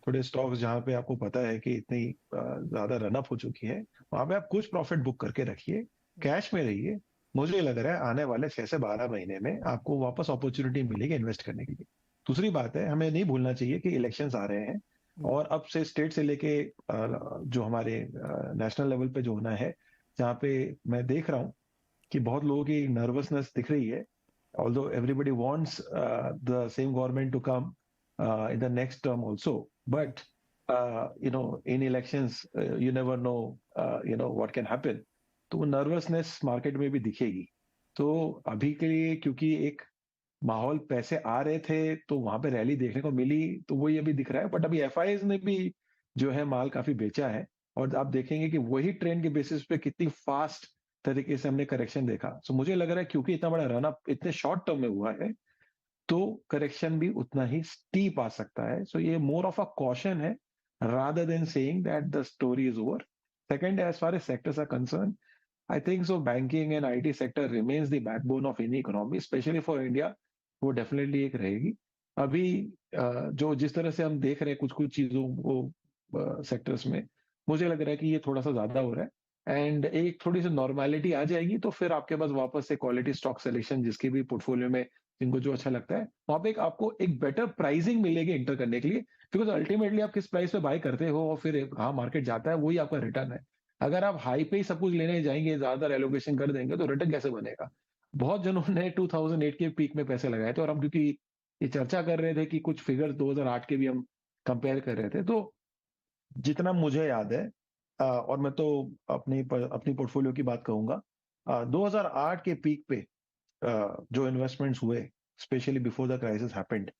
थोड़े स्टॉक्स जहां पे आपको पता है कि इतनी ज्यादा रनअप हो चुकी है, वहां पे आप कुछ प्रॉफिट बुक करके रखिए, कैश में रहिए। मुझे लग रहा है आने वाले 6 से 12 महीने में आपको वापस अपॉर्चुनिटी मिलेगी इन्वेस्ट करने के लिए। दूसरी बात है, हमें नहीं भूलना चाहिए कि इलेक्शंस आ रहे हैं, और अब से स्टेट से लेके जो हमारे नेशनल लेवल पे जो होना है, जहाँ पे मैं देख रहा हूँ कि बहुत लोगों की नर्वसनेस दिख रही है। Although everybody wants the same government to come in the next term also, but in elections you never know what can happen. तो नर्वसनेस मार्केट में भी दिखेगी। तो अभी के लिए क्योंकि एक माहौल, पैसे आ रहे थे तो वहां पे रैली देखने को मिली, तो वही अभी दिख रहा है। बट अभी एफआईआईज ने भी जो है माल काफी बेचा है, और आप देखेंगे कि वही ट्रेंड के बेसिस पे कितनी फास्ट तरीके से हमने करेक्शन देखा। सो मुझे लग रहा है क्योंकि इतना बड़ा रन अप इतने शॉर्ट टर्म में हुआ है, तो करेक्शन भी उतना ही स्टीप आ सकता है। सो ये मोर ऑफ अ कॉशन है rather than saying that the story is over. Second, as far as sectors are concerned, I think so banking and IT sector remains the backbone of any economy, especially for India. वो definitely एक रहेगी। अभी जो जिस तरह से हम देख रहे हैं कुछ चीजों को सेक्टर्स में, मुझे लग रहा है कि ये थोड़ा सा ज्यादा हो रहा है, एंड एक थोड़ी सी नॉर्मेलिटी आ जाएगी तो फिर आपके पास वापस से क्वालिटी स्टॉक सिलेक्शन, जिसके भी पोर्टफोलियो में जिनको जो अच्छा लगता है, वहां पे आपको एक बेटर प्राइसिंग मिलेगी एंटर करने के लिए। बिकॉज अल्टीमेटली आप किस प्राइस पे बाय करते हो और फिर हाँ मार्केट जाता है, वही आपका रिटर्न है। अगर आप हाई पे ही सब कुछ लेने जाएंगे, ज्यादा एलोकेशन कर देंगे, तो रिटर्न कैसे बनेगा? बहुत जनों ने 2008 के पीक में पैसे लगाए थे, और हम क्योंकि ये चर्चा कर रहे थे कि कुछ फिगर 2008 के भी हम कंपेयर कर रहे थे, तो जितना मुझे याद है, और मैं तो अपनी पोर्टफोलियो की बात कहूंगा, 2008 के पीक पे जो इन्वेस्टमेंट्स हुए, specially before the crisis happened,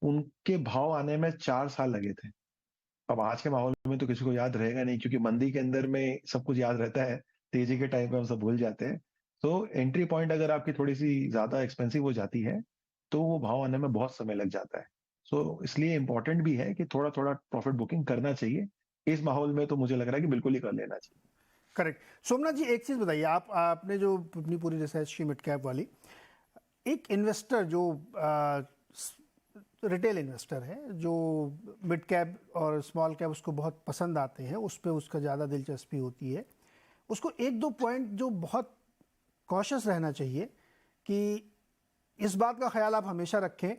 उनके भाव आने में 4 साल लगे थे। अब आज के माहौल में तो किसी को याद रहेगा नहीं, क्योंकि मंदी के अंदर में सब कुछ याद रहता है, तेजी के टाइम पे हम सब भूल जाते हैं। तो एंट्री पॉइंट अगर आपकी थोड़ी सी ज्यादा एक्सपेंसिव हो जाती है, तो वो भाव आने में बहुत समय लग जाता है। सो इसलिए इंपॉर्टेंट भी है कि थोड़ा थोड़ा प्रॉफिट बुकिंग करना चाहिए, इस माहौल में तो मुझे लग रहा है कि बिल्कुल ही कर लेना चाहिए। करेक्ट। सोमनाथ जी, एक चीज़ बताइए, आपने जो अपनी पूरी रिसर्च की मिड कैप वाली, एक इन्वेस्टर जो रिटेल इन्वेस्टर है, जो मिड कैप और स्मॉल कैप उसको बहुत पसंद आते हैं, उस पर उसका ज़्यादा दिलचस्पी होती है, उसको एक दो पॉइंट जो बहुत कॉशियस रहना चाहिए कि इस बात का ख्याल आप हमेशा रखें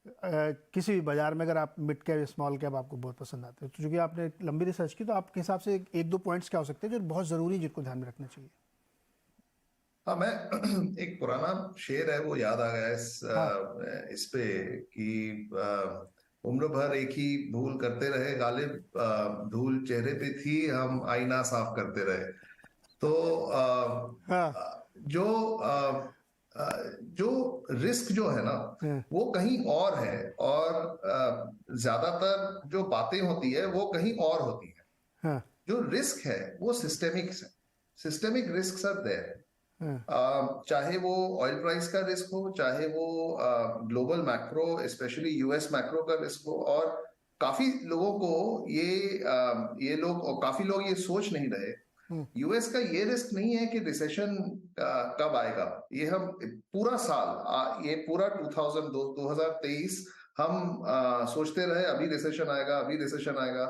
किसी भी बाजार में, अगर आप मिड कैप या स्मॉल कैप आपको बहुत पसंद आते हैं, तो चूंकि आपने लंबी रिसर्च की, तो आपके हिसाब से एक दो पॉइंट्स क्या हो सकते हैं जो बहुत ज़रूरी, जिनको ध्यान में रखना चाहिए? हाँ, मैं एक पुराना शेर है वो याद आ गया इस पे कि उम्र भर एक ही भूल करते रहे गालिब, धूल चेहरे पे थी हम आईना साफ करते रहे। तो जो रिस्क जो है ना वो कहीं और है, और ज्यादातर जो बातें होती है वो कहीं और होती है। जो रिस्क है वो सिस्टेमिक रिस्क आर देयर। चाहे वो ऑयल प्राइस का रिस्क हो, चाहे वो global macro, specially US macro का रिस्क हो, और काफी लोगों को ये लोग और काफी लोग ये सोच नहीं रहे, यूएस का ये रिस्क नहीं है कि रिसेशन कब आएगा। ये हम पूरा साल, ये पूरा 2023 हम सोचते रहे अभी रिसेशन आएगा, अभी रिसेशन आएगा।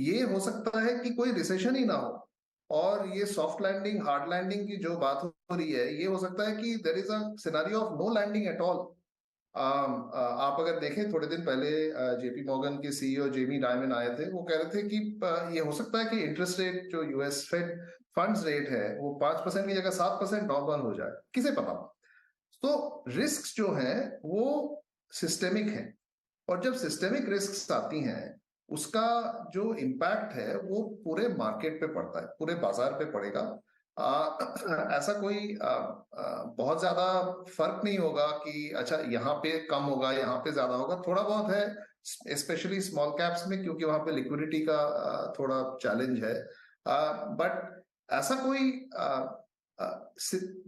ये हो सकता है कि कोई रिसेशन ही ना हो, और ये सॉफ्ट लैंडिंग हार्ड लैंडिंग की जो बात हो रही है, ये हो सकता है कि there is a scenario of no landing at all. आप अगर देखें, थोड़े दिन पहले जेपी मॉर्गन के सीईओ जेमी डायमन आए थे, वो कह रहे थे कि ये हो सकता है कि इंटरेस्ट रेट जो यूएस फेड फंड्स रेट है वो 5% की जगह 7% नॉर्मल हो जाए, किसे पता। तो रिस्क जो है वो सिस्टेमिक है, और जब सिस्टेमिक रिस्क आती हैं उसका जो इम्पैक्ट है वो पूरे मार्केट पे पड़ता है, पूरे बाजार पे पड़ेगा। ऐसा कोई बहुत ज्यादा फर्क नहीं होगा कि अच्छा यहाँ पे कम होगा, यहाँ पे ज्यादा होगा, थोड़ा बहुत है स्पेशली स्मॉल कैप्स में, क्योंकि वहां पे लिक्विडिटी का थोड़ा चैलेंज है। बट ऐसा कोई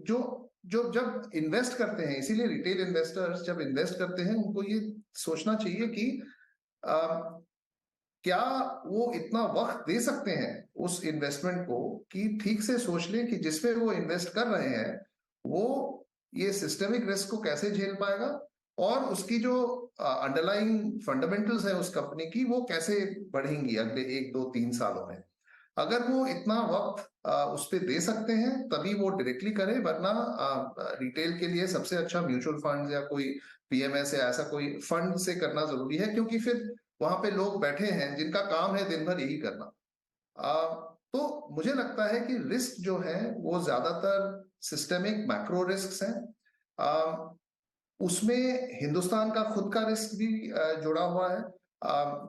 जो जो जब इन्वेस्ट करते हैं, इसीलिए रिटेल इन्वेस्टर्स जब इन्वेस्ट करते हैं उनको ये सोचना चाहिए कि क्या वो इतना वक्त दे सकते हैं उस इन्वेस्टमेंट को कि ठीक से सोच लें कि जिसमें वो इन्वेस्ट कर रहे हैं वो ये सिस्टेमिक रिस्क को कैसे झेल पाएगा, और उसकी जो अंडरलाइंग फंडामेंटल्स है उस कंपनी की वो कैसे बढ़ेंगी अगले 1-2-3 सालों में। अगर वो इतना वक्त उस पर दे सकते हैं तभी वो डायरेक्टली करें, वरना रिटेल के लिए सबसे अच्छा म्यूचुअल फंड या कोई पीएमएस या ऐसा कोई फंड से करना जरूरी है, क्योंकि फिर वहां पे लोग बैठे हैं जिनका काम है दिन भर यही करना। तो मुझे लगता है कि रिस्क जो है वो ज्यादातर सिस्टेमिक मैक्रो रिस्क हैं। उसमें हिंदुस्तान का खुद का रिस्क भी जुड़ा हुआ है।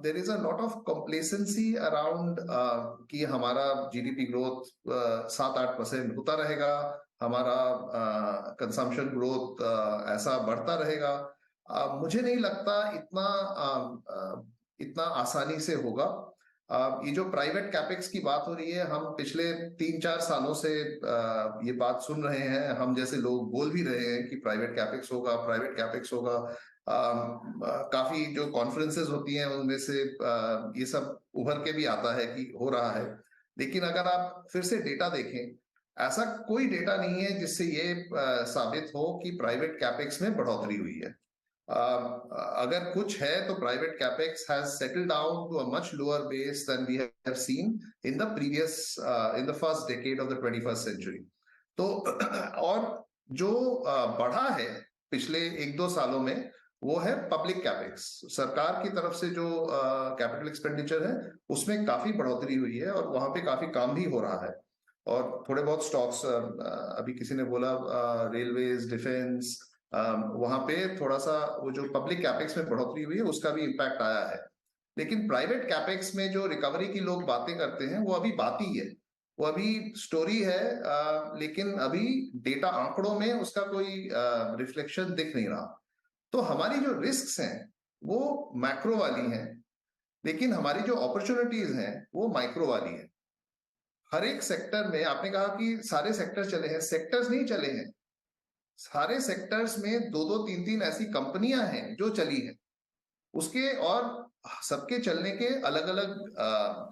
There is a lot of complacency around कि हमारा जीडीपी ग्रोथ 7-8% होता रहेगा, हमारा कंजम्पशन ग्रोथ ऐसा बढ़ता रहेगा। मुझे नहीं लगता इतना आसानी से होगा। ये जो प्राइवेट कैपेक्स की बात हो रही है, हम पिछले 3-4 सालों से ये बात सुन रहे हैं, हम जैसे लोग बोल भी रहे हैं कि प्राइवेट कैपेक्स होगा, प्राइवेट कैपेक्स होगा। काफी जो कॉन्फ्रेंसेस होती हैं उनमें से ये सब उभर के भी आता है कि हो रहा है, लेकिन अगर आप फिर से डेटा देखें, ऐसा कोई डेटा नहीं है जिससे ये साबित हो कि प्राइवेट कैपेक्स में बढ़ोतरी हुई है। अगर कुछ है तो private capex has settled down to a much lower base than we have seen in the first decade of the 21st century. तो और जो बढ़ा है पिछले 1-2 सालों में वो है पब्लिक कैपेक्स। सरकार की तरफ से जो कैपिटल एक्सपेंडिचर है उसमें काफी बढ़ोतरी हुई है, और वहां पे काफी काम भी हो रहा है। और थोड़े बहुत स्टॉक्स, अभी किसी ने बोला रेलवेज, डिफेंस, वहां पे थोड़ा सा वो जो पब्लिक कैपेक्स में बढ़ोतरी हुई है उसका भी इम्पैक्ट आया है। लेकिन प्राइवेट कैपेक्स में जो रिकवरी की लोग बातें करते हैं वो अभी बात ही है, वो अभी स्टोरी है, लेकिन अभी डेटा आंकड़ों में उसका कोई रिफ्लेक्शन दिख नहीं रहा। तो हमारी जो रिस्क्स हैं वो मैक्रो वाली हैं, लेकिन हमारी जो अपॉर्चुनिटीज हैं वो माइक्रो वाली है। हर एक सेक्टर में, आपने कहा कि सारे सेक्टर चले हैं, सेक्टर्स नहीं चले हैं, सारे सेक्टर्स में 2-2, 3-3 ऐसी कंपनियां हैं जो चली हैं उसके, और सबके चलने के अलग अलग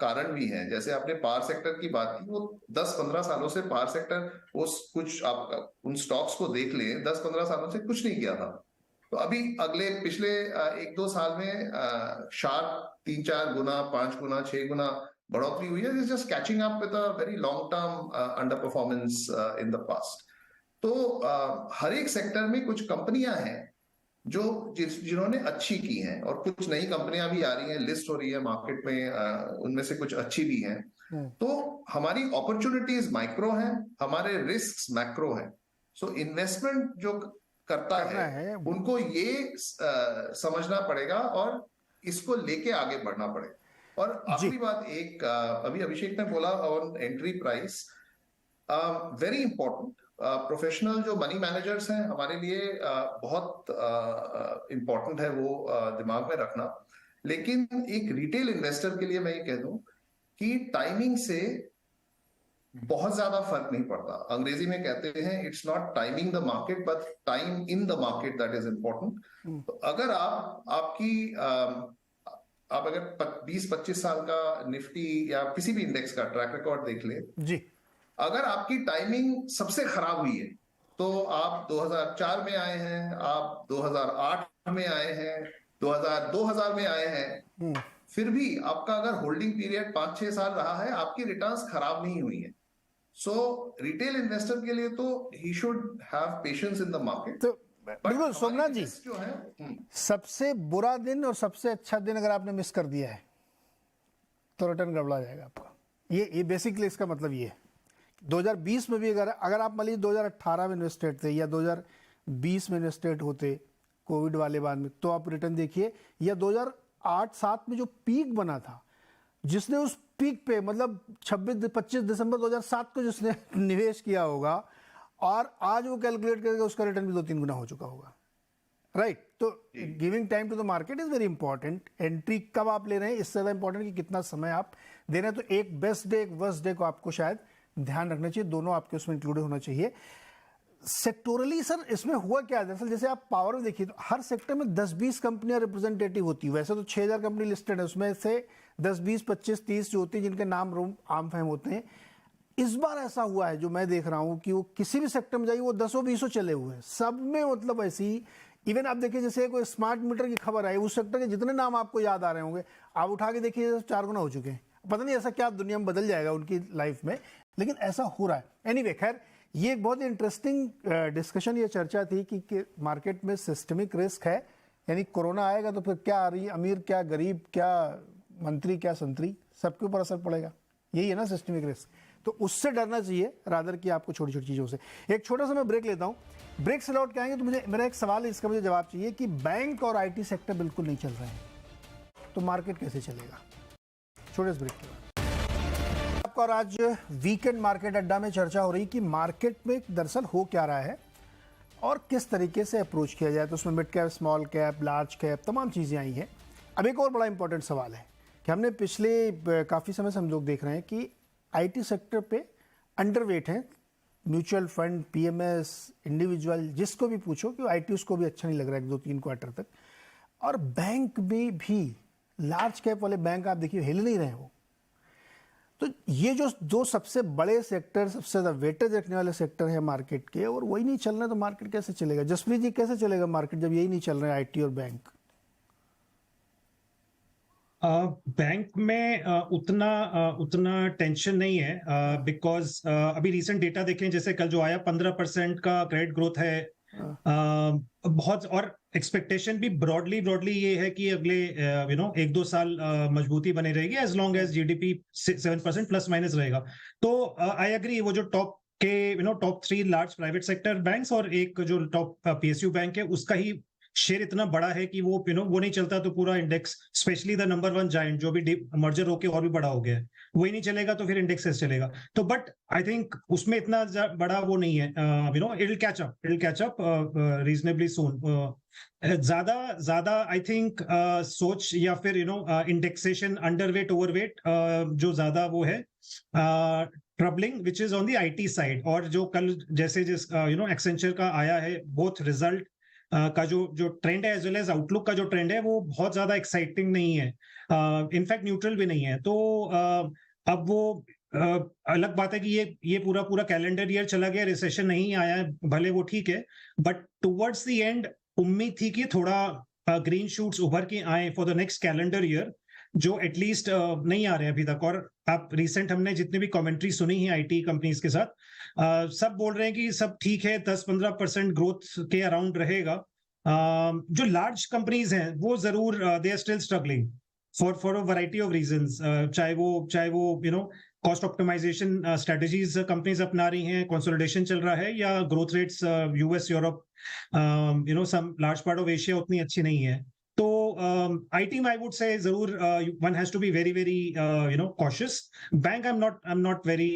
कारण भी हैं। जैसे आपने पावर सेक्टर की बात की, वो 10-15 सालों से पावर सेक्टर वो कुछ आप उन स्टॉक्स को देख लें, 10-15 सालों से कुछ नहीं किया था। तो अभी अगले पिछले 1-2 साल में शार्प 3-4 गुना, 5 गुना, 6 गुना बढ़ोतरी हुई है। Just catching up with a very long term under performance in the past. तो हर एक सेक्टर में कुछ कंपनियां हैं जो जिन्होंने अच्छी की हैं, और कुछ नई कंपनियां भी आ रही हैं, लिस्ट हो रही है मार्केट में, उनमें से कुछ अच्छी भी हैं। तो हमारी अपॉर्चुनिटीज माइक्रो हैं, हमारे रिस्क्स मैक्रो हैं। सो इन्वेस्टमेंट जो करता है उनको ये समझना पड़ेगा और इसको लेके आगे बढ़ना पड़ेगा। और आखिरी बात, एक अभी अभिषेक ने बोला on entry price, very important. Professional जो मनी मैनेजर्स हैं हमारे लिए बहुत इंपॉर्टेंट है वो दिमाग में रखना। लेकिन एक रिटेल इन्वेस्टर के लिए मैं ये कह दूं कि टाइमिंग से बहुत ज्यादा फर्क नहीं पड़ता। अंग्रेजी में कहते हैं it's not timing the market but time in the market that is important. तो अगर आप अगर 20-25 साल का निफ्टी या किसी भी इंडेक्स का ट्रैक रिकॉर्ड देख ले जी, अगर आपकी टाइमिंग सबसे खराब हुई है तो आप 2004 में आए हैं, आप 2008 में आए हैं, 2000 में आए हैं, फिर भी आपका अगर होल्डिंग पीरियड 5-6 साल रहा है, आपकी रिटर्न्स खराब नहीं हुई है। सो रिटेल इन्वेस्टर के लिए तो he should have patience in the market. तो बिल्कुल सोमनाथ जी, जो है सबसे बुरा दिन और सबसे अच्छा दिन अगर आपने मिस कर दिया है तो रिटर्न गड़बड़ा जाएगा आपका। ये बेसिकली इसका मतलब ये है। 2020 में भी अगर आप मान लीजिए 2018 में इन्वेस्टेड थे या 2020 में इन्वेस्टेड होते कोविड वाले बाद में, तो आप रिटर्न देखिए, या 2008-7 में जो पीक बना था, जिसने उस पीक पे मतलब 25 दिसंबर 2007 को जिसने निवेश किया होगा, और आज वो कैलकुलेट करके उसका रिटर्न भी 2-3 गुना हो चुका होगा, राइट। तो giving time to the market is very important. Entry कब आप ले रहे हैं इससे ज़्यादा इंपॉर्टेंट कि कितना समय आप दे रहे हैं। तो एक बेस्ट डे, एक वर्स्ट डे को आपको शायद ध्यान रखना चाहिए, दोनों आपके उसमें इंक्लूडेड होना चाहिए। सेक्टोरली सर इसमें हुआ क्या है, दरअसल जैसे आप पावर में देखिए तो हर सेक्टर में 10-20 कंपनियां रिप्रेजेंटेटिव होती है। वैसे तो 6000 कंपनी लिस्टेड है, उसमें से 10-20, 25-30 जो होती है जिनके नाम आम फहम होते हैं। इस बार ऐसा हुआ है जो मैं देख रहा हूं कि वो किसी भी सेक्टर में जाइए वो 10-20 चले हुए हैं, सब में मतलब ऐसी। इवन आप देखिए जैसे कोई स्मार्ट मीटर की खबर आई, उस सेक्टर के जितने नाम आपको याद आ रहे होंगे आप उठा के देखिए 4 गुना हो चुके हैं। पता नहीं ऐसा क्या दुनिया में बदल जाएगा उनकी लाइफ में, लेकिन ऐसा हो रहा है। एनीवे, खैर ये एक बहुत इंटरेस्टिंग डिस्कशन, ये चर्चा थी कि मार्केट में सिस्टमिक रिस्क है, यानी कोरोना आएगा तो फिर क्या आ रही, अमीर क्या गरीब क्या मंत्री क्या संतरी, सबके ऊपर असर पड़ेगा। यही है ना सिस्टमिक रिस्क। तो उससे डरना चाहिए रादर कि आपको छोटी छोटी चीज़ों से। एक छोटा सा मैं ब्रेक लेता हूँ, ब्रेक से लौट के आएंगे तो मेरा एक सवाल है, इसका मुझे जवाब चाहिए कि बैंक और IT सेक्टर बिल्कुल नहीं चल रहे हैं तो मार्केट कैसे चलेगा। छोटे से ब्रेक के बाद आपका, और आज वीकेंड मार्केट अड्डा में चर्चा हो रही कि मार्केट में दरअसल हो क्या रहा है और किस तरीके से अप्रोच किया जाए। तो उसमें mid cap, small cap, large cap, तमाम चीज़ें आई हैं। अब एक और बड़ा इंपॉर्टेंट सवाल है कि हमने पिछले काफ़ी समय से हम लोग देख रहे हैं कि IT सेक्टर पे अंडरवेट हैं। म्यूचुअल फंड, PMS, इंडिविजुअल, जिसको भी पूछो कि IT उसको भी अच्छा नहीं लग रहा है 2-3 क्वार्टर तक। और बैंक में भी लार्ज कैप वाले बैंक आप देखिए हिल नहीं रहे हो। तो ये जो दो सबसे बड़े सेक्टर, सबसे ज़्यादा वेटेज रखने वाले सेक्टर है मार्केट के, और वही नहीं चल रहे तो मार्केट कैसे चलेगा। जसप्रीत जी, कैसे चलेगा मार्केट जब यही नहीं चल रहे हैं IT और बैंक? बैंक में उतना टेंशन नहीं है, बिकॉज अभी रीसेंट डेटा देखें, जैसे कल जो आया 15% का क्रेडिट ग्रोथ है, बहुत, और एक्सपेक्टेशन भी ब्रॉडली ये है कि अगले 1-2 साल मजबूती बनी रहेगी as long as GDP 7% plus minus रहेगा। तो आई एग्री, वो जो top 3 large private sector banks और एक जो टॉप PSU बैंक है, उसका ही शेयर इतना बड़ा है कि वो वो नहीं चलता तो पूरा index, specially the number 1 giant जो भी मर्जर होके और भी बड़ा हो गया है, वही नहीं चलेगा तो फिर इंडेक्स कैसे चलेगा। तो बट आई थिंक उसमें इतना बड़ा वो नहीं है, it will catch up reasonably soon. ज्यादा आई थिंक सोच या फिर इंडेक्सेशन अंडरवेट ओवरवेट जो ज्यादा वो है troubling, which is on the IT side. और जो कल जैसे एक्सेंचर का आया है बोथ रिजल्ट का जो ट्रेंड है एज वेल एज आउटलुक का जो ट्रेंड है वो बहुत ज्यादा एक्साइटिंग नहीं है, इनफैक्ट न्यूट्रल भी नहीं है। तो अब वो अलग बात है कि ये पूरा कैलेंडर ईयर चला गया, रिसेशन नहीं आया है, भले वो ठीक है, बट टुवर्ड्स द एंड उम्मीद थी कि थोड़ा ग्रीन शूट्स उभर के आए for the next calendar year, जो एटलीस्ट नहीं आ रहे अभी तक। और आप रिसेंट हमने जितनी भी कमेंट्री सुनी है आईटी कंपनीज के साथ, सब बोल रहे हैं कि सब ठीक है, 10-15% ग्रोथ के अराउंड रहेगा। जो लार्ज कंपनीज हैं वो जरूर they are still struggling for a variety of reasons, चाहे वो कॉस्ट ऑप्टिमाइजेशन स्ट्रेटजीज कंपनीज अपना रही हैं, कंसोलिडेशन चल रहा है, या growth rates US, Europe, some large part of Asia उतनी अच्छी नहीं है। तो आईटी में आई वुड से जरूर one has to be very very cautious. Bank I am not very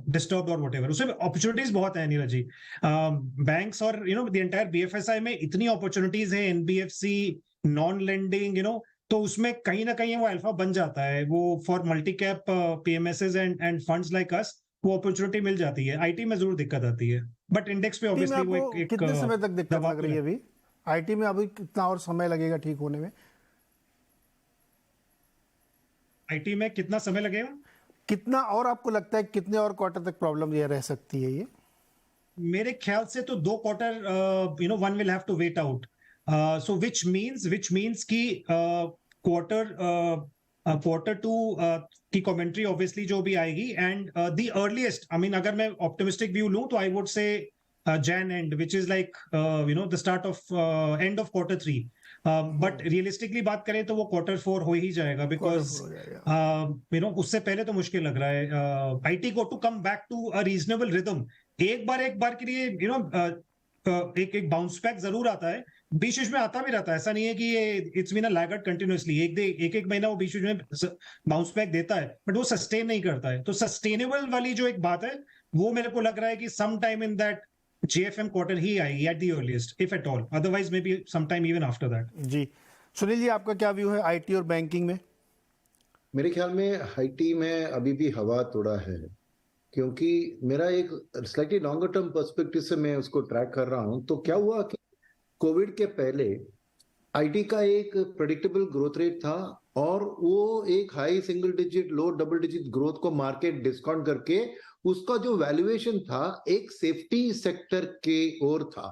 disturbed और व्हाटएवर, उसमें अपॉर्चुनिटीज बहुत है नीरज जी। बैंक्स और द एंटायर बीएफएसआई में इतनी अपॉर्चुनिटीज है, एनबीएफसी, नॉन लेंडिंग, तो उसमें कहीं ना कहीं वो अल्फा बन जाता है, वो for multi cap PMSs and funds like us वो अपॉर्चुनिटी मिल जाती है। आईटी में जरूर दिक्कत आती है, बट इंडेक्स पे ऑब्वियसली वो एक कितने समय तक दिक्कत लग रही है अभी आईटी में? अभी कितना और समय लगेगा ठीक होने में? आईटी में कितना समय लगेगा? कितना और आपको लगता है कितने और क्वार्टर तक प्रॉब्लम ये रह सकती है? ये मेरे ख्याल से तो 2 quarter one will have to wait out, so which means कि क्वार्टर 2 की कमेंट्री ऑब्वियसली जो भी आएगी, and the earliest, I mean अगर मैं ऑप्टिमिस्टिक व्यू लूं तो I would say Jan end, which is like the start of end of quarter 3, but realistically बात करें तो वो quarter 4 हो ही जाएगा, because उससे पहले तो मुश्किल लग रहा है आईटी को to come back to a reasonable rhythm. एक बार के लिए एक बाउंस बैक जरूर आता है, बीच में आता भी रहता है, ऐसा नहीं है कि ये इट्स बीन अ लैगर्ड कंटिन्यूअसली, एक महीना वो बीच में बाउंस बैक देता है, बट वो सस्टेन नहीं करता है। तो सस्टेनेबल वाली जो एक बात है वो मेरे को लग रहा है कि some time in that JFM quarter ही आएगी at the earliest, if at all. Otherwise, maybe sometime even after that. जी, सुनील जी आपका क्या व्यू है आईटी और बैंकिंग में? मेरे ख्याल में आईटी में अभी भी हवा थोड़ा है, क्योंकि मेरा एक स्लाइटली लॉन्गर टर्म पर्सपेक्टिव से मैं उसको ट्रैक कर रहा हूं। तो क्या हुआ कि कोविड के पहले आईटी का एक प्रेडिक्टेबल ग्रोथ रेट था, और वो एक हाई सिंगल डिजिट, लो डबल डिजिट ग्रोथ को मार्केट डिस्काउंट करके उसका जो वैल्यूएशन था एक सेफ्टी सेक्टर के ओर था।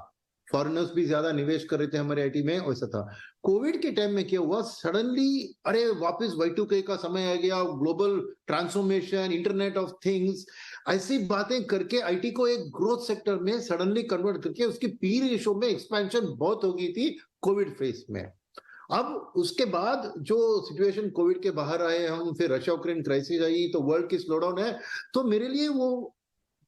फॉरेनर्स भी ज्यादा निवेश कर रहे थे हमारे आईटी में, वैसा था। कोविड के टाइम में क्या हुआ, सडनली अरे वापस Y2K का समय आ गया, global transformation, internet of things, ऐसी बातें करके आईटी को एक ग्रोथ सेक्टर में सडनली कन्वर्ट करके उसकी पी रेशो में एक्सपेंशन बहुत हो गई थी कोविड फेज में। अब उसके बाद जो सिचुएशन कोविड के बाहर आए हम, फिर रशिया यूक्रेन क्राइसिस आई, तो वर्ल्ड की स्लोडाउन है, तो मेरे लिए वो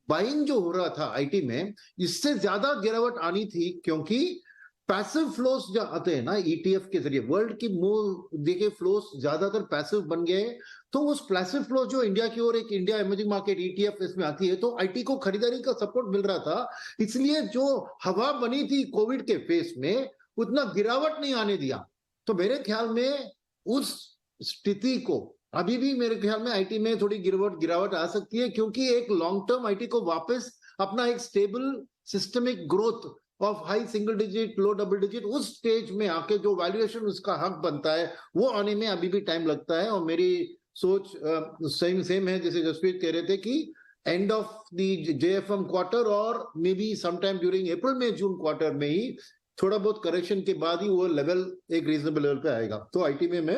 बाइंग जो हो रहा था आईटी में, इससे ज्यादा गिरावट आनी थी, क्योंकि पैसिव फ्लोस जो आते हैं ना ईटीएफ के जरिए, वर्ल्ड की मूव देखिए फ्लोस ज्यादातर पैसिव बन गए। तो उस पैसिव फ्लो जो इंडिया की ओर, एक इंडिया इमर्जिंग मार्केट ईटीएफ इसमें आती है, तो आईटी को खरीदारी का सपोर्ट मिल रहा था। इसलिए जो हवा बनी थी कोविड के फेस में, उतना गिरावट नहीं आने दिया। तो मेरे ख्याल में उस स्थिति को अभी भी मेरे ख्याल में आईटी में थोड़ी गिरावट आ सकती है, क्योंकि एक लॉन्ग टर्म आईटी को वापस अपना एक stable systemic growth of high single digit, low double digit, उस स्टेज में आके जो वैल्यूएशन उसका हक बनता है वो आने में अभी भी टाइम लगता है। और मेरी सोच सेम है जैसे जसप्रीत कह रहे थे कि end of the JFM quarter और मे बी समटाइम ड्यूरिंग अप्रैल में जून क्वार्टर में ही थोड़ा बहुत करेक्शन के बाद ही वो लेवल एक रीजनेबल लेवल पे आएगा। तो आईटी में मैं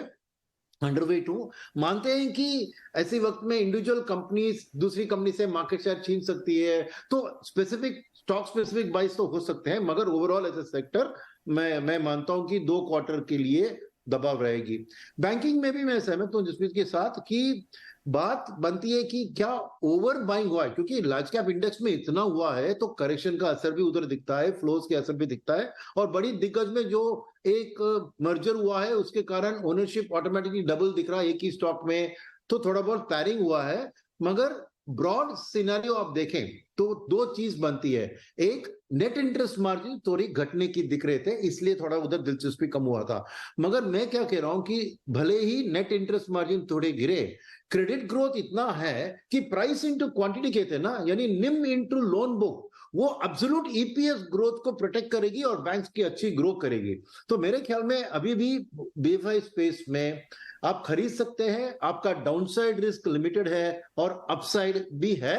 अंडरवेट हूं। मानते हैं कि ऐसे वक्त में इंडिविजुअल कंपनीज दूसरी कंपनी से मार्केट शेयर छीन सकती है, तो स्पेसिफिक स्टॉक स्पेसिफिक बाइस तो हो सकते हैं, मगर ओवरऑल एज ए सेक्टर मैं मानता हूं कि 2 क्वार्टर के लिए दबाव रहेगी। बैंकिंग में भी मैं सहमत हूं जसप्रीत के साथ कि बात बनती है कि क्या ओवर बाइंग हुआ है, क्योंकि लार्ज कैप इंडेक्स में इतना हुआ है तो करेक्शन का असर भी उधर दिखता है, फ्लोज के असर भी दिखता है, और बड़ी दिग्गज में जो एक मर्जर हुआ है उसके कारण ओनरशिप ऑटोमेटिकली डबल दिख रहा है एक ही स्टॉक में, तो थोड़ा बहुत पैरिंग हुआ है। मगर ब्रॉड सिनेरियो आप देखें तो 2 चीज बनती है, एक नेट इंटरेस्ट मार्जिन थोड़ी घटने की दिख रहे थे, इसलिए थोड़ा उधर दिलचस्पी कम हुआ था। मगर मैं क्या कह रहा हूं कि भले ही नेट इंटरेस्ट मार्जिन थोड़े गिरे, क्रेडिट ग्रोथ इतना है कि प्राइस इंटू क्वांटिटी कहते हैं ना, यानी निम इंटू लोन बुक, वो एब्सोल्यूट ईपीएस ग्रोथ को प्रोटेक्ट करेगी और बैंक्स की अच्छी ग्रो करेगी। तो मेरे ख्याल में अभी भी बीएफआई स्पेस में आप खरीद सकते हैं, आपका डाउनसाइड रिस्क लिमिटेड है और अपसाइड भी है।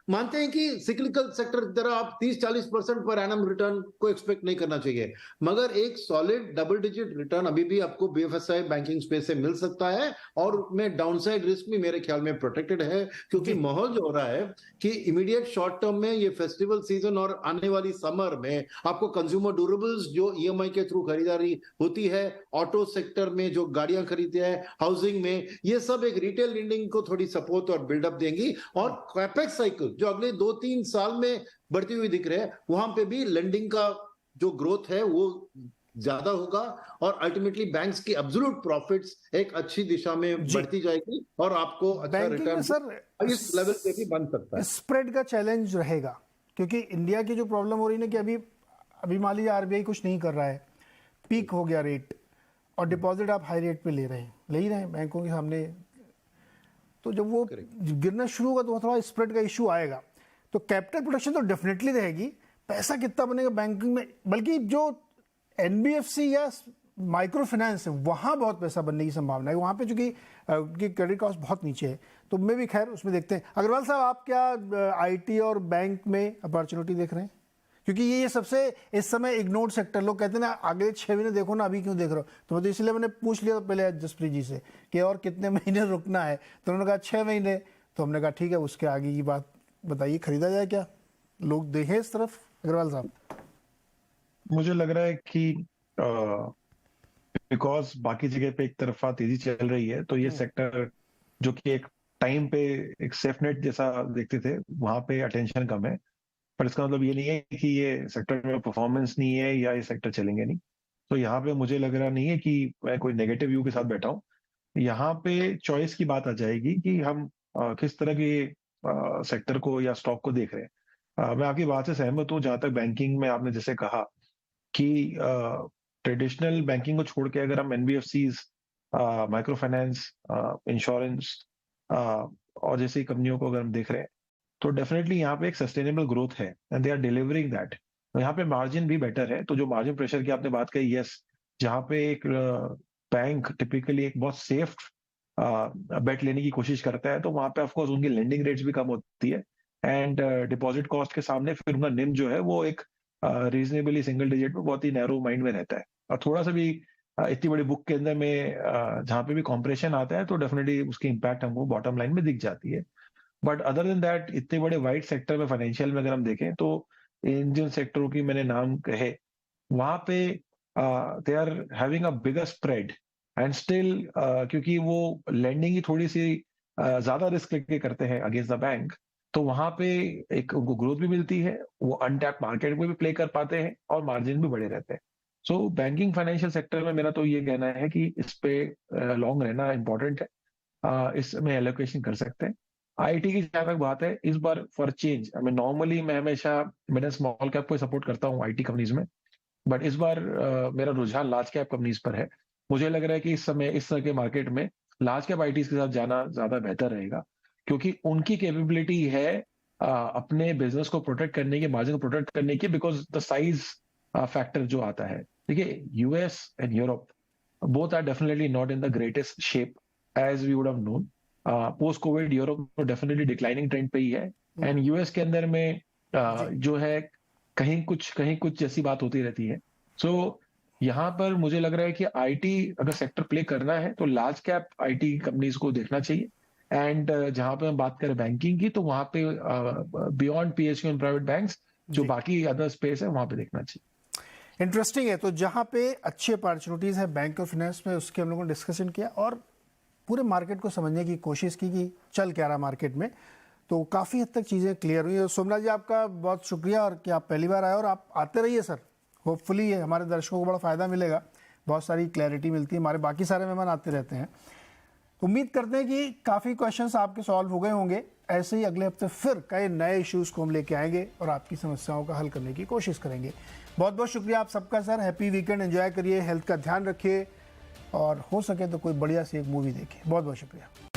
मानते हैं कि सिक्लिकल सेक्टर की तरह आप 30-40% पर एनम रिटर्न को एक्सपेक्ट नहीं करना चाहिए, मगर एक सॉलिड डबल डिजिट रिटर्न अभी भी आपको बीएफएसआई बैंकिंग स्पेस से मिल सकता है और उसमें डाउनसाइड रिस्क भी मेरे ख्याल में प्रोटेक्टेड है, क्योंकि माहौल जो हो रहा है कि इमीडिएट शॉर्ट टर्म में ये फेस्टिवल सीजन और आने वाली समर में आपको कंज्यूमर ड्यूरेबल्स जो ईएमआई के थ्रू खरीदारी होती है, ऑटो सेक्टर में जो गाड़ियां खरीदते हैं, हाउसिंग में, ये सब एक रिटेल लेंडिंग को थोड़ी सपोर्ट और बिल्डअप देंगी। और कैपेक्स साइकिल जो अगले 2-3 साल में बढ़ती हुई दिख रहे हैं, वहां पे भी लेंडिंग का जो ग्रोथ है वो ज्यादा होगा और अल्टीमेटली बैंक्स की एब्सोल्यूट प्रॉफिट्स एक अच्छी दिशा में बढ़ती जाएगी और आपको अच्छा रिटर्न सर इस लेवल पे भी बन सकता है। स्प्रेड का चैलेंज रहेगा, क्योंकि इंडिया की जो प्रॉब्लम हो रही है ना कि अभी मान लीजिए आरबीआई कुछ नहीं कर रहा है, पीक हो गया रेट और डिपॉजिट आप हाई रेट पे ले रहे हैं बैंकों के सामने, तो जब वो गिरना शुरू होगा तो थोड़ा स्प्रेड का इशू आएगा। तो कैपिटल प्रोटेक्शन तो डेफिनेटली रहेगी, पैसा कितना बनेगा बैंकिंग में, बल्कि जो एनबीएफसी या माइक्रो फाइनेंस है वहाँ बहुत पैसा बनने की संभावना है, वहाँ पे चूंकि क्रेडिट कॉस्ट बहुत नीचे है, तो मैं भी खैर उसमें देखते हैं। अग्रवाल साहब, आप क्या आईटी और बैंक में अपॉर्चुनिटी देख रहे हैं? क्योंकि ये सबसे इस समय इग्नोर्ड सेक्टर, लोग कहते हैं ना अगले 6 महीने देखो ना, अभी क्यों देख रहे हो, तो मैं तो इसलिए मैंने पूछ लिया पहले जसप्रीत जी से कि और कितने महीने रुकना है, तो उन्होंने कहा 6 महीने, तो हमने कहा ठीक है, उसके आगे की बात बताइए, खरीदा जाए क्या, लोग देखें इस तरफ? अग्रवाल साहब, मुझे लग रहा है कि बिकॉज बाकी जगह पे एक तरफा तेजी चल रही है, तो ये सेक्टर जो कि एक टाइम पे एक सेफ नेट जैसा देखते थे, वहां पे अटेंशन कम है, पर इसका मतलब ये नहीं है कि ये सेक्टर में परफॉर्मेंस नहीं है या ये सेक्टर चलेंगे नहीं। तो यहाँ पे मुझे लग रहा नहीं है कि मैं कोई नेगेटिव व्यू के साथ बैठा हूँ। यहाँ पे चॉइस की बात आ जाएगी कि हम किस तरह के सेक्टर को या स्टॉक को देख रहे हैं। मैं आपकी बात से सहमत हूँ, जहां तक बैंकिंग में आपने जैसे कहा कि ट्रेडिशनल बैंकिंग को छोड़ के अगर हम एनबीएफसीज, माइक्रो फाइनेंस, इंश्योरेंस और जैसी कंपनियों को अगर हम देख रहे हैं, तो डेफिनेटली यहाँ पे एक सस्टेनेबल ग्रोथ है and they are delivering that. यहाँ पे मार्जिन भी बेटर है, तो जो मार्जिन प्रेशर की आपने बात कही, यस, जहाँ पे एक बैंक टिपिकली एक बहुत सेफ बेट लेने की कोशिश करता है, तो वहां पे ऑफकोर्स उनकी लेंडिंग रेट्स भी कम होती है एंड डिपॉजिट कॉस्ट के सामने फिर उनका निम जो है वो एक रीजनेबली सिंगल डिजिट में बहुत ही नैरो माइंड में रहता है। और थोड़ा सा भी इतनी बड़ी बुक के अंदर में जहाँ पे भी कॉम्प्रेशन आता है, तो डेफिनेटली उसकी इम्पैक्ट हमको बॉटम लाइन में दिख जाती है। बट अदर देन दैट, इतने बड़े वाइड सेक्टर में फाइनेंशियल में अगर हम देखें, तो इन जिन सेक्टरों की मैंने नाम कहे, वहां पे they are having a bigger spread and still, क्योंकि वो लेंडिंग ही थोड़ी सी ज्यादा रिस्क लेके करते हैं अगेंस्ट द बैंक, तो वहां पे एक उनको ग्रोथ भी मिलती है, वो अनटैप मार्केट में भी प्ले कर पाते हैं और मार्जिन भी बड़े रहते हैं। सो बैंकिंग फाइनेंशियल सेक्टर में मेरा तो ये कहना है कि इस पे लॉन्ग रहना इंपॉर्टेंट है, इसमें एलोकेशन कर सकते हैं। आईटी की जहां तक बात है, इस बार for change, I mean normally मैं हमेशा मिड एंड स्मॉल कैप को सपोर्ट करता हूँ आईटी कंपनीज में, बट इस बार मेरा रुझान लार्ज कैप कंपनीज पर है। मुझे लग रहा है कि इस समय इस तरह के मार्केट में लार्ज कैप आईटीज के साथ जाना ज्यादा बेहतर रहेगा, क्योंकि उनकी कैपेबिलिटी है अपने बिजनेस को प्रोटेक्ट करने की, मार्जिन को प्रोटेक्ट करने की, बिकॉज द साइज फैक्टर जो आता है। देखिए, US and Europe both are definitely not in the greatest shape as we would have known. Post COVID Europe तो डेफिनेटली डिक्लाइनिंग ट्रेंड पे ही है, एंड यूएस के अंदर में जो है कहीं कुछ जैसी बात होती रहती है। सो यहाँ पर मुझे लग रहा है कि आईटी अगर सेक्टर प्ले करना है तो लार्ज कैप आईटी कंपनीज को देखना चाहिए, एंड जहां पे हम बात करें बैंकिंग की, तो वहां पे beyond PSU and private banks जो बाकी अदर स्पेस है वहां पे देखना चाहिए। इंटरेस्टिंग है। तो जहां पे अच्छी अपॉर्चुनिटीज है बैंक और फाइनेंस में, उसके हम लोगों ने डिस्कशन किया और पूरे मार्केट को समझने की कोशिश की कि चल क्या रहा मार्केट में, तो काफ़ी हद तक चीज़ें क्लियर हुई। और सोमनाथ जी, आपका बहुत शुक्रिया, और कि आप पहली बार आए और आप आते रहिए सर, होपफुली ये हमारे दर्शकों को बड़ा फ़ायदा मिलेगा, बहुत सारी क्लैरिटी मिलती है। हमारे बाकी सारे मेहमान आते रहते हैं, उम्मीद करते हैं कि काफ़ी क्वेश्चंस आपके सॉल्व हो गए होंगे। ऐसे ही अगले हफ्ते फिर कई नए इश्यूज़ को हम लेके आएंगे और आपकी समस्याओं का हल करने की कोशिश करेंगे। बहुत बहुत शुक्रिया आप सबका सर, हैप्पी वीकेंड, एंजॉय करिए, हेल्थ का ध्यान रखिए और हो सके तो कोई बढ़िया सी एक मूवी देखिए। बहुत बहुत शुक्रिया।